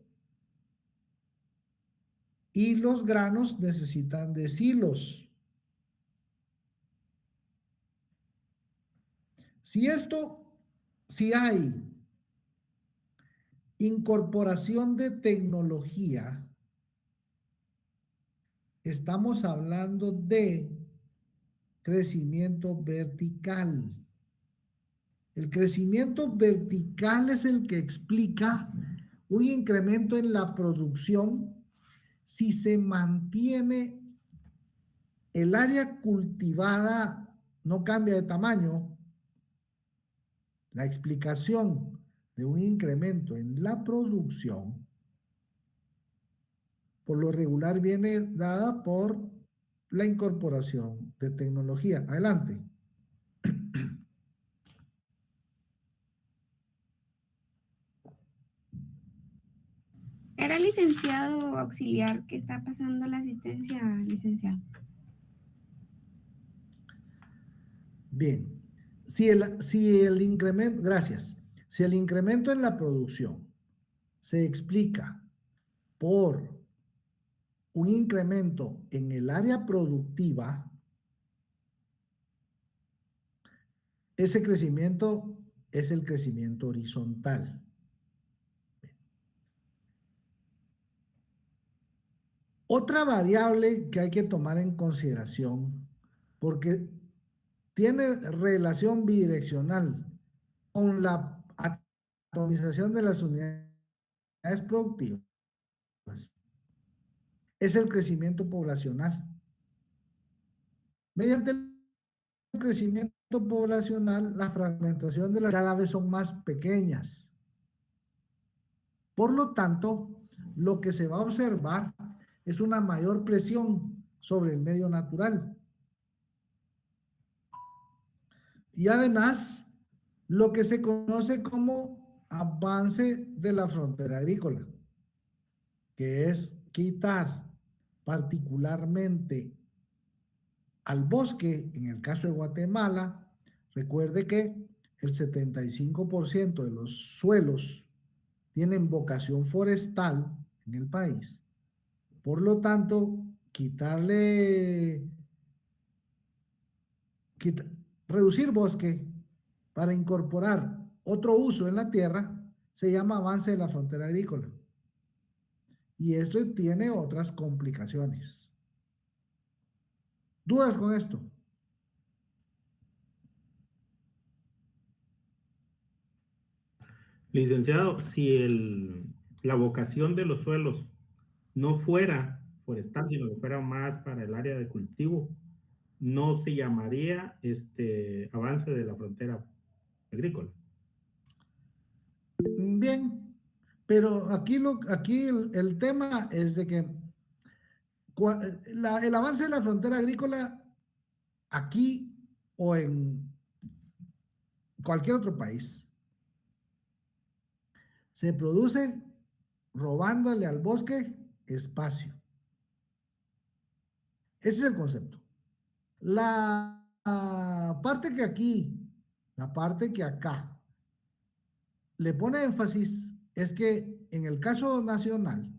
y los granos necesitan de silos. Si hay incorporación de tecnología, estamos hablando de crecimiento vertical. El crecimiento vertical es el que explica un incremento en la producción si se mantiene el área cultivada, no cambia de tamaño. La explicación de un incremento en la producción por lo regular viene dada por la incorporación de tecnología. Adelante. Era licenciado auxiliar. ¿Qué está pasando la asistencia, licenciado? Bien. Si el incremento, gracias. Si el incremento en la producción se explica por un incremento en el área productiva, ese crecimiento es el crecimiento horizontal. Otra variable que hay que tomar en consideración, porque tiene relación bidireccional con la atomización de las unidades productivas es el crecimiento poblacional. Mediante el crecimiento poblacional, la fragmentación de las cada vez son más pequeñas. Por lo tanto, lo que se va a observar es una mayor presión sobre el medio natural. Y además, lo que se conoce como avance de la frontera agrícola, que es quitar particularmente al bosque, en el caso de Guatemala. Recuerde que el 75% de los suelos tienen vocación forestal en el país. Por lo tanto, reducir bosque para incorporar otro uso en la tierra se llama avance de la frontera agrícola. Y esto tiene otras complicaciones. ¿Dudas con esto? Licenciado, si la vocación de los suelos no fuera forestal, sino que fuera más para el área de cultivo, no se llamaría avance de la frontera agrícola. Bien, pero aquí el tema es de que el avance de la frontera agrícola aquí o en cualquier otro país se produce robándole al bosque espacio. Ese es el concepto. La parte que acá le pone énfasis es que en el caso nacional,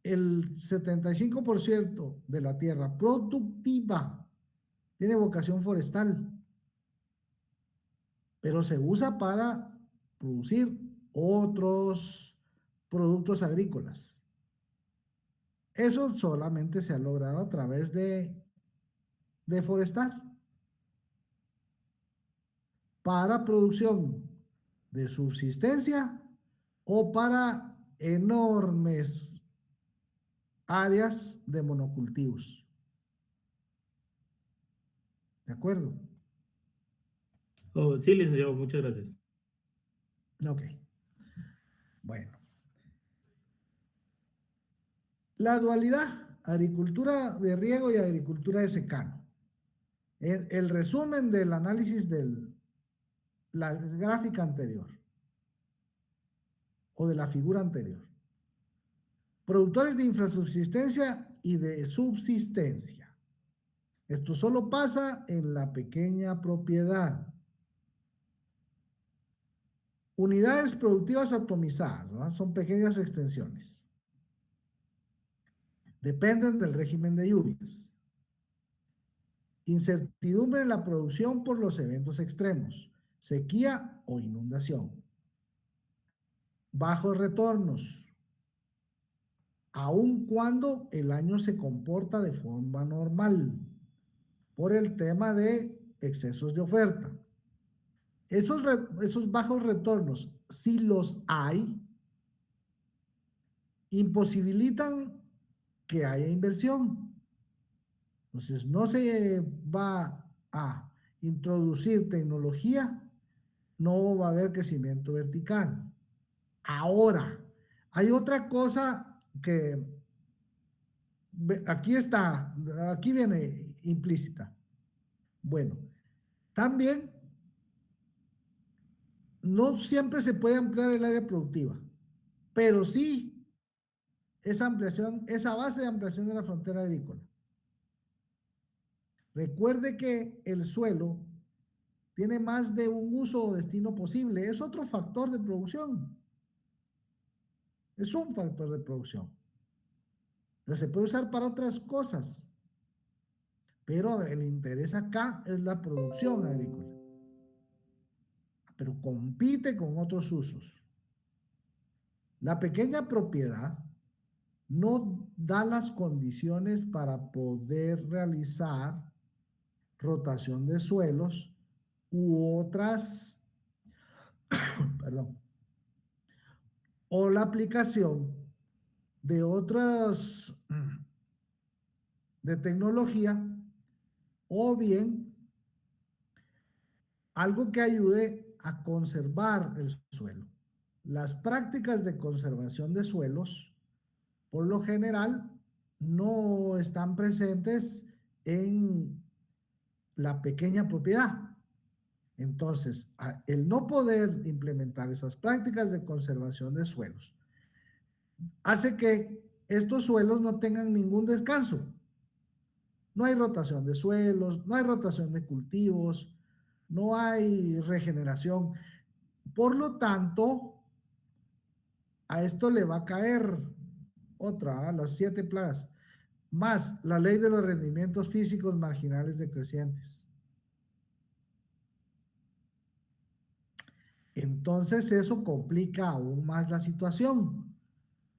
el 75% de la tierra productiva tiene vocación forestal, pero se usa para producir otros productos agrícolas. Eso solamente se ha logrado a través de deforestar para producción de subsistencia o para enormes áreas de monocultivos. ¿De acuerdo? Oh, sí, licenciado, muchas gracias. Ok. Bueno. La dualidad, agricultura de riego y agricultura de secano. El resumen del análisis de la gráfica anterior o de la figura anterior. Productores de infrasubsistencia y de subsistencia. Esto solo pasa en la pequeña propiedad. Unidades productivas atomizadas, ¿no? Son pequeñas extensiones. Dependen del régimen de lluvias. Incertidumbre en la producción por los eventos extremos, sequía o inundación. Bajos retornos, aun cuando el año se comporta de forma normal, por el tema de excesos de oferta. Esos bajos retornos, si los hay, imposibilitan que haya inversión. Entonces, no se va a introducir tecnología, no va a haber crecimiento vertical. Ahora, hay otra cosa que aquí viene implícita. Bueno, también no siempre se puede ampliar el área productiva, pero sí esa base de ampliación de la frontera agrícola. Recuerde que el suelo tiene más de un uso o destino posible. Es otro factor de producción. Es un factor de producción. Entonces se puede usar para otras cosas. Pero el interés acá es la producción agrícola. Pero compite con otros usos. La pequeña propiedad no da las condiciones para poder realizar rotación de suelos u otras perdón, o la aplicación de otras de tecnología, o bien algo que ayude a conservar el suelo. Las prácticas de conservación de suelos, por lo general, no están presentes en la pequeña propiedad. Entonces, el no poder implementar esas prácticas de conservación de suelos hace que estos suelos no tengan ningún descanso. No hay rotación de suelos, no hay rotación de cultivos, no hay regeneración. Por lo tanto, a esto le va a caer otra, las 7 plagas, más la ley de los rendimientos físicos marginales decrecientes. Entonces eso complica aún más la situación,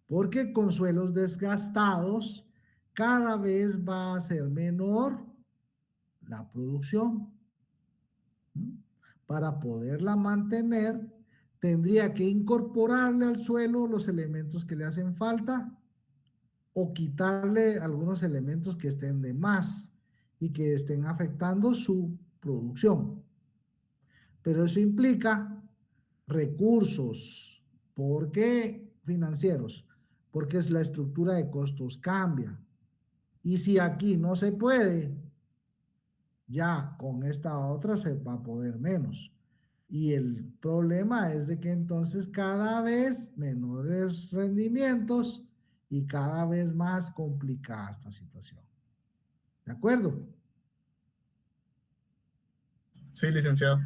porque con suelos desgastados cada vez va a ser menor la producción. Para poderla mantener, tendría que incorporarle al suelo los elementos que le hacen falta o quitarle algunos elementos que estén de más y que estén afectando su producción. Pero eso implica recursos. ¿Por qué financieros? Porque la estructura de costos cambia. Y si aquí no se puede, ya con esta otra se va a poder menos. Y el problema es de que entonces cada vez menores rendimientos y cada vez más complicada esta situación. ¿De acuerdo? Sí, licenciado.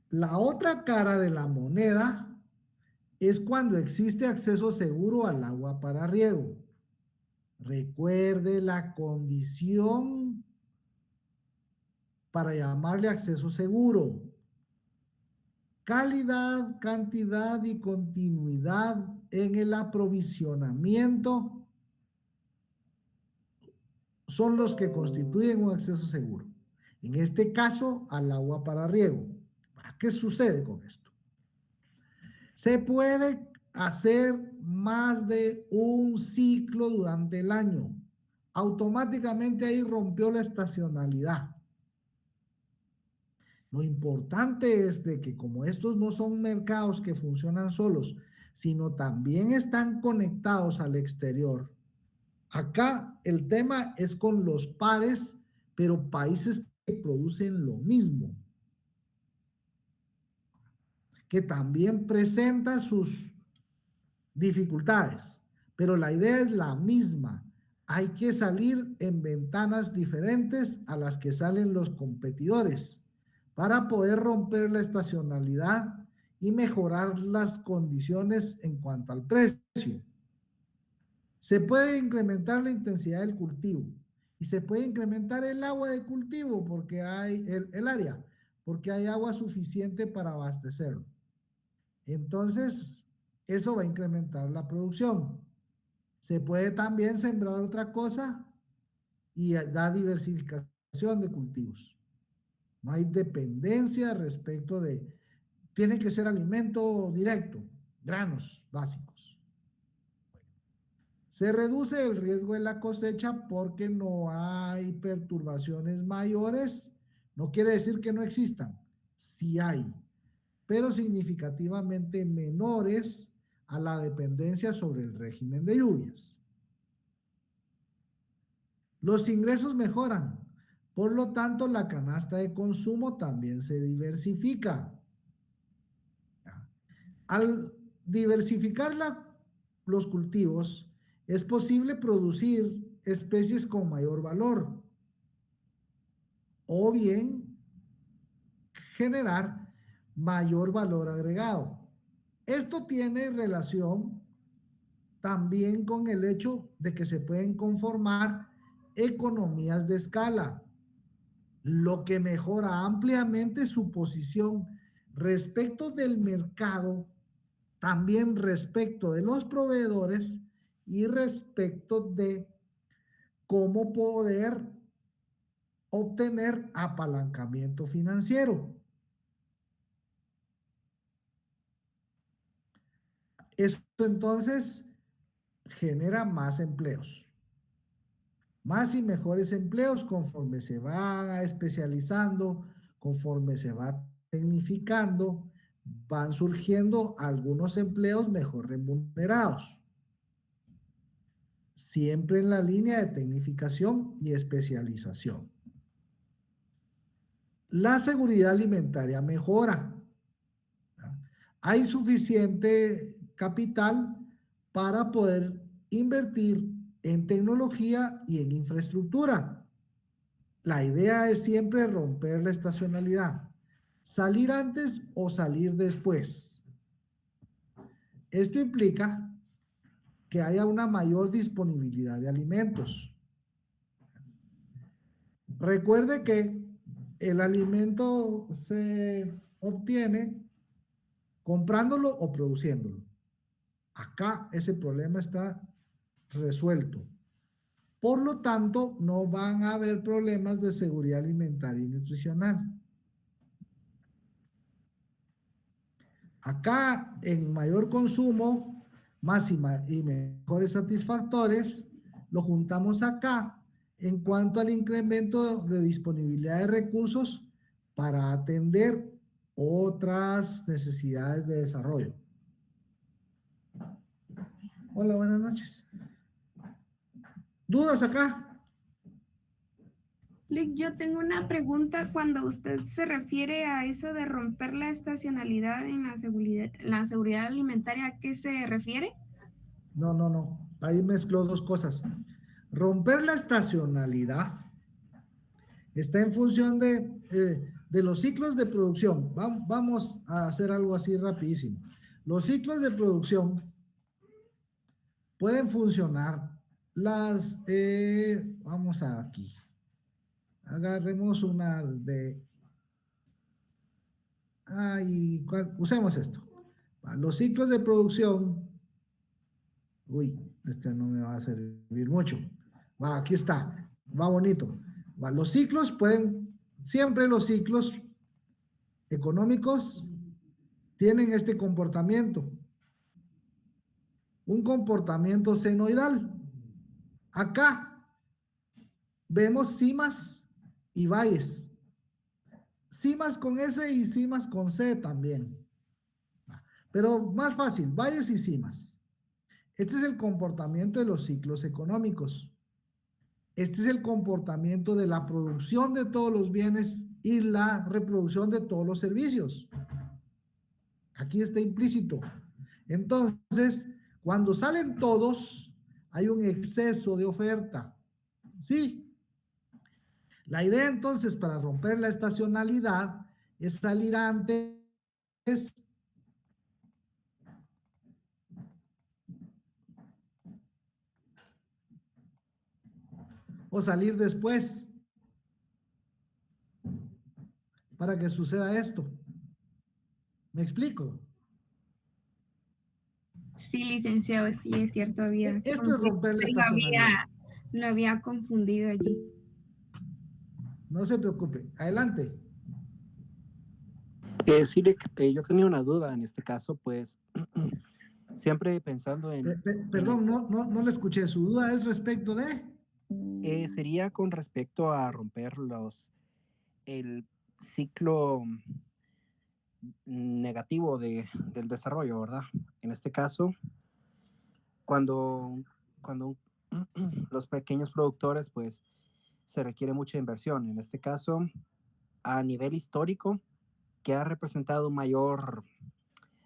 La otra cara de la moneda es cuando existe acceso seguro al agua para riego. Recuerde la condición para llamarle acceso seguro. Calidad, cantidad y continuidad en el aprovisionamiento son los que constituyen un acceso seguro. En este caso, al agua para riego. ¿Qué sucede con esto? Se puede hacer más de un ciclo durante el año. Automáticamente ahí rompió la estacionalidad. Lo importante es de que como estos no son mercados que funcionan solos, sino también están conectados al exterior. Acá el tema es con los pares, pero países que producen lo mismo, que también presentan sus dificultades, pero la idea es la misma. Hay que salir en ventanas diferentes a las que salen los competidores para poder romper la estacionalidad y mejorar las condiciones en cuanto al precio. Se puede incrementar la intensidad del cultivo y se puede incrementar el agua de cultivo porque hay el área, porque hay agua suficiente para abastecerlo. Entonces, eso va a incrementar la producción. Se puede también sembrar otra cosa y da diversificación de cultivos. No hay dependencia respecto de, tiene que ser alimento directo, granos básicos. Se reduce el riesgo de la cosecha porque no hay perturbaciones mayores. No quiere decir que no existan, sí hay, pero significativamente menores a la dependencia sobre el régimen de lluvias. Los ingresos mejoran, por lo tanto la canasta de consumo también se diversifica. Al diversificar los cultivos, es posible producir especies con mayor valor o bien generar mayor valor agregado. Esto tiene relación también con el hecho de que se pueden conformar economías de escala, lo que mejora ampliamente su posición respecto del mercado, también respecto de los proveedores y respecto de cómo poder obtener apalancamiento financiero. Esto entonces genera más empleos, más y mejores empleos conforme se va especializando, conforme se va tecnificando, van surgiendo algunos empleos mejor remunerados, siempre en la línea de tecnificación y especialización. La seguridad alimentaria mejora. Hay suficiente capital para poder invertir en tecnología y en infraestructura. La idea es siempre romper la estacionalidad, salir antes o salir después. Esto implica que haya una mayor disponibilidad de alimentos. Recuerde que el alimento se obtiene comprándolo o produciéndolo. Acá ese problema está resuelto. Por lo tanto, no van a haber problemas de seguridad alimentaria y nutricional. Acá, en mayor consumo, más y mejores satisfactores, lo juntamos acá en cuanto al incremento de disponibilidad de recursos para atender otras necesidades de desarrollo. Hola, buenas noches. ¿Dudas acá? Lick, yo tengo una pregunta. Cuando usted se refiere a eso de romper la estacionalidad en la seguridad alimentaria, ¿a qué se refiere? No. Ahí mezcló dos cosas. Romper la estacionalidad está en función de los ciclos de producción. Vamos a hacer algo así rapidísimo. Los ciclos de producción pueden funcionar vamos aquí. Agarremos una usemos esto. Los ciclos de producción, este no me va a servir mucho. Aquí está, va bonito. Los ciclos siempre los ciclos económicos tienen este comportamiento. Un comportamiento senoidal. Acá vemos cimas y valles. Cimas con S y cimas con C también. Pero más fácil, valles y cimas. Este es el comportamiento de los ciclos económicos. Este es el comportamiento de la producción de todos los bienes y la reproducción de todos los servicios. Aquí está implícito. Entonces, cuando salen todos, hay un exceso de oferta. Sí. La idea entonces para romper la estacionalidad es salir antes o salir después para que suceda esto. ¿Me explico? Sí, licenciado, sí, es cierto, Esto es romper la estacionalidad. lo había confundido allí. No se preocupe, adelante. Sí, yo tenía una duda en este caso, pues siempre pensando en... Perdón, no le escuché. ¿Su duda es respecto de? Sería con respecto a romper el ciclo negativo del desarrollo, ¿verdad? En este caso, cuando los pequeños productores, pues se requiere mucha inversión. En este caso, a nivel histórico, que ha representado un mayor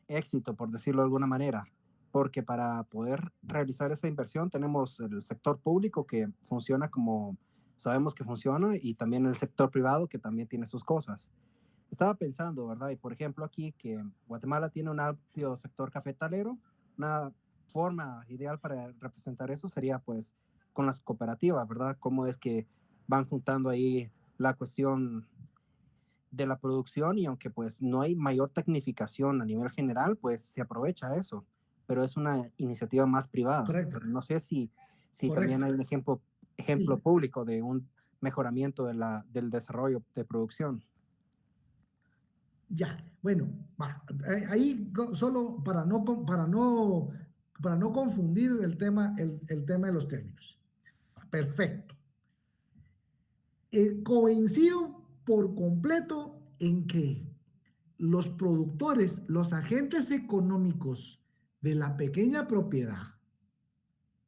éxito, por decirlo de alguna manera, porque para poder realizar esa inversión tenemos el sector público que funciona como sabemos que funciona y también el sector privado que también tiene sus cosas. Estaba pensando, ¿verdad? Y por ejemplo aquí que Guatemala tiene un amplio sector cafetalero, una forma ideal para representar eso sería pues con las cooperativas, ¿verdad? Cómo es que van juntando ahí la cuestión de la producción y aunque pues no hay mayor tecnificación a nivel general, pues se aprovecha eso, pero es una iniciativa más privada. Correcto. No sé si Correcto. también hay un ejemplo Sí. público de un mejoramiento del desarrollo de producción. Ya, bueno, va. Ahí solo para no confundir el tema de los términos. Perfecto. Coincido por completo en que los productores, los agentes económicos de la pequeña propiedad,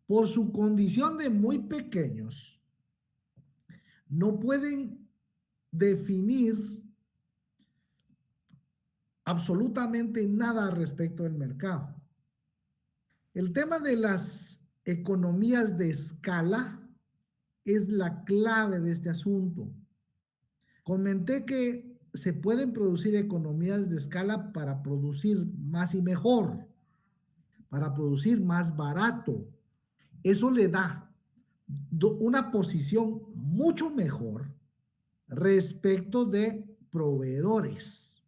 por su condición de muy pequeños, no pueden definir absolutamente nada respecto del mercado. El tema de las economías de escala es la clave de este asunto. Comenté que se pueden producir economías de escala para producir más y mejor, para producir más barato. Eso le da una posición mucho mejor respecto de proveedores.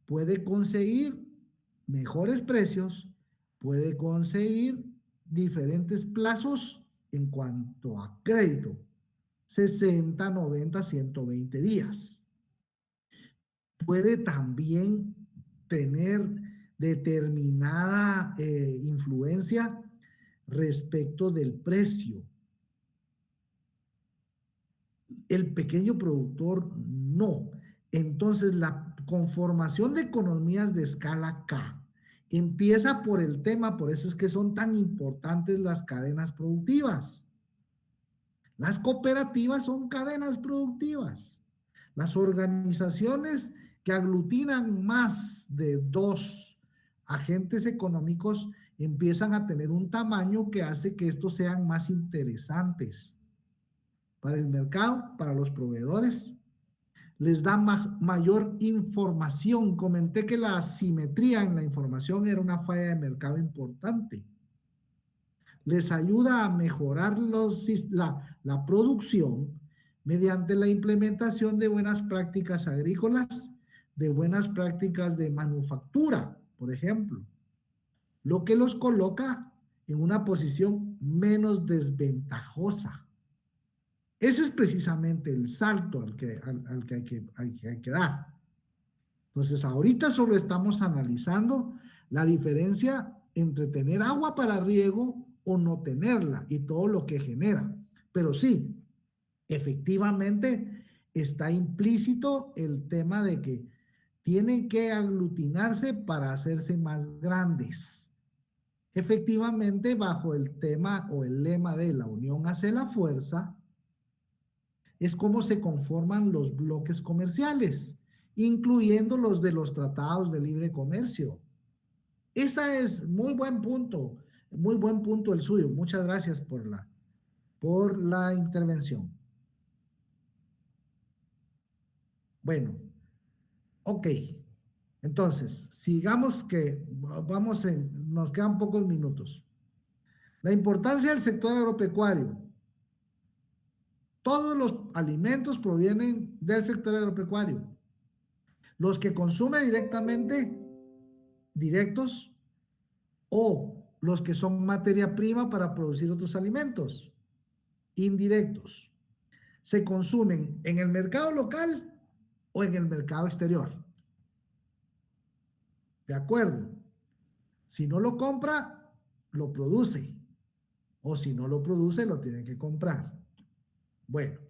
Puede conseguir mejores precios, puede conseguir diferentes plazos en cuanto a crédito, 60, 90, 120 días. Puede también tener determinada influencia respecto del precio. El pequeño productor no. Entonces, la conformación de economías de escala K empieza por el tema, por eso es que son tan importantes las cadenas productivas. Las cooperativas son cadenas productivas. Las organizaciones que aglutinan más de 2 agentes económicos empiezan a tener un tamaño que hace que estos sean más interesantes para el mercado, para los proveedores. Les da mayor información. Comenté que la asimetría en la información era una falla de mercado importante. Les ayuda a mejorar la producción mediante la implementación de buenas prácticas agrícolas, de buenas prácticas de manufactura, por ejemplo, lo que los coloca en una posición menos desventajosa. Ese es precisamente el salto al que hay que dar. Entonces, ahorita solo estamos analizando la diferencia entre tener agua para riego o no tenerla y todo lo que genera. Pero sí, efectivamente está implícito el tema de que tienen que aglutinarse para hacerse más grandes. Efectivamente, bajo el tema o el lema de la unión hace la fuerza, es cómo se conforman los bloques comerciales, incluyendo los de los tratados de libre comercio. Ese es muy buen punto el suyo. Muchas gracias por la intervención. Bueno, ok. Entonces, sigamos que nos quedan pocos minutos. La importancia del sector agropecuario. Todos los alimentos provienen del sector agropecuario. Los que consume directos, o los que son materia prima para producir otros alimentos, indirectos, se consumen en el mercado local o en el mercado exterior. ¿De acuerdo? Si no lo compra, lo produce. O si no lo produce, lo tiene que comprar. Bueno,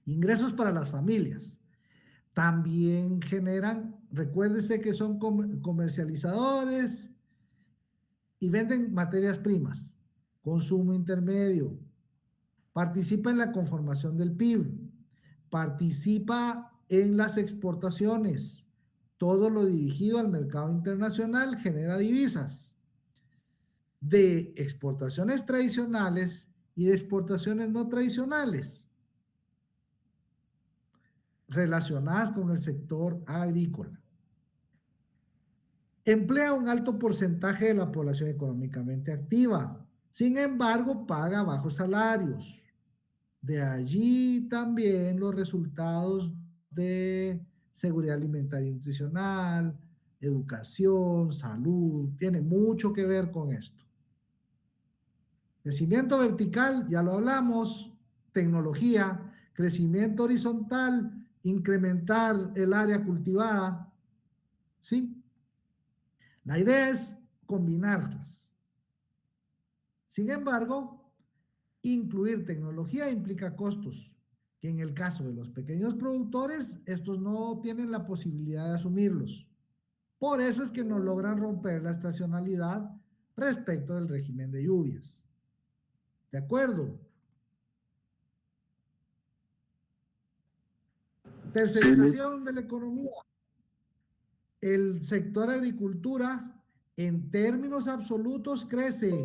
ingresos para las familias. También generan, recuérdese que son comercializadores y venden materias primas, consumo intermedio, participa en la conformación del PIB, participa en las exportaciones, todo lo dirigido al mercado internacional genera divisas de exportaciones tradicionales y de exportaciones no tradicionales relacionadas con el sector agrícola. Emplea un alto porcentaje de la población económicamente activa. Sin embargo, paga bajos salarios. De allí también los resultados de seguridad alimentaria y nutricional, educación, salud, tiene mucho que ver con esto. Crecimiento vertical, ya lo hablamos, tecnología, crecimiento horizontal, incrementar el área cultivada, ¿sí? La idea es combinarlas. Sin embargo, incluir tecnología implica costos, que en el caso de los pequeños productores, estos no tienen la posibilidad de asumirlos. Por eso es que no logran romper la estacionalidad respecto del régimen de lluvias. ¿De acuerdo? Tercerización de la economía. El sector agricultura en términos absolutos crece,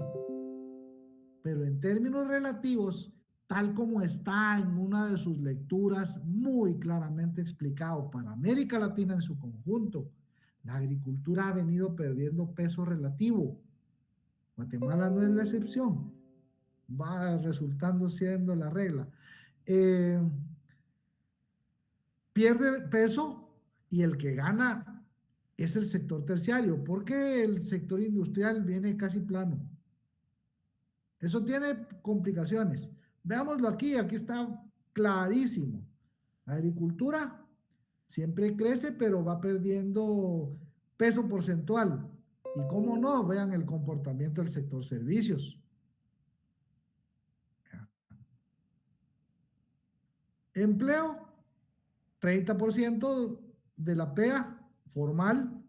pero en términos relativos, tal como está en una de sus lecturas muy claramente explicado para América Latina en su conjunto, la agricultura ha venido perdiendo peso relativo. Guatemala no es la excepción, va resultando siendo la regla. Pierde peso y el que gana es el sector terciario, porque el sector industrial viene casi plano. Eso tiene complicaciones. Veámoslo aquí, aquí está clarísimo. La agricultura siempre crece, pero va perdiendo peso porcentual. Y cómo no, vean el comportamiento del sector servicios. Empleo, 30% de la PEA formal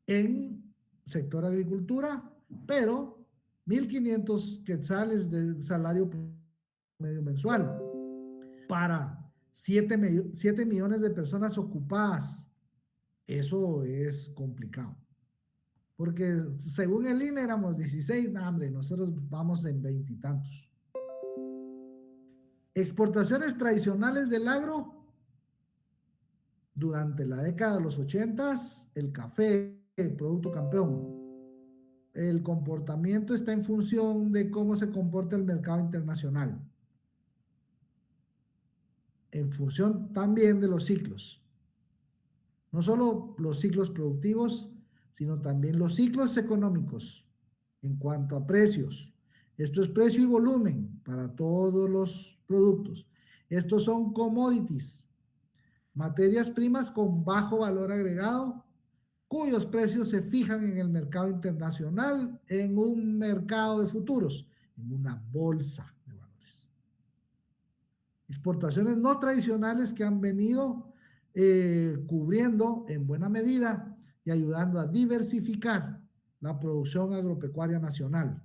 en sector agricultura, pero 1.500 quetzales de salario medio mensual para 7 millones de personas ocupadas. Eso es complicado. Porque según el INE éramos 16, no, hombre, nosotros vamos en 20 y tantos. Exportaciones tradicionales del agro. Durante la década de los 80, el café, el producto campeón. El comportamiento está en función de cómo se comporta el mercado internacional. En función también de los ciclos. No solo los ciclos productivos, sino también los ciclos económicos en cuanto a precios. Esto es precio y volumen para todos los productos. Estos son commodities, materias primas con bajo valor agregado, cuyos precios se fijan en el mercado internacional, en un mercado de futuros, en una bolsa de valores. Exportaciones no tradicionales que han venido cubriendo en buena medida y ayudando a diversificar la producción agropecuaria nacional.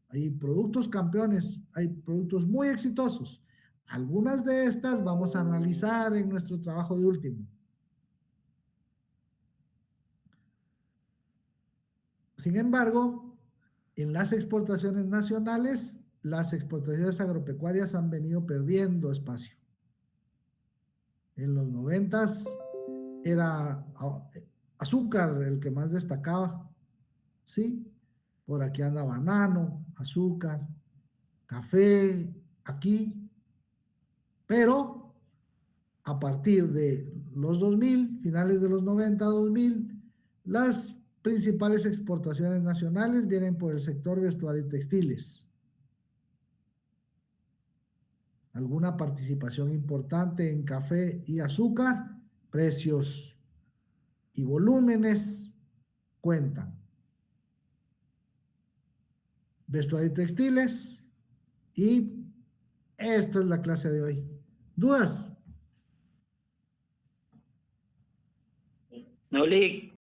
Hay productos campeones, hay productos muy exitosos. Algunas de estas vamos a analizar en nuestro trabajo de último. Sin embargo, en las exportaciones nacionales, las exportaciones agropecuarias han venido perdiendo espacio. En los 90s era azúcar el que más destacaba, ¿sí? Por aquí anda banano, azúcar, café, aquí. Pero a partir de los 2000, finales de los 90, 2000, las principales exportaciones nacionales vienen por el sector vestuario y textiles. Alguna participación importante en café y azúcar, precios y volúmenes cuentan. Vestuario y textiles, y esta es la clase de hoy. ¿Dudas? No, Lick,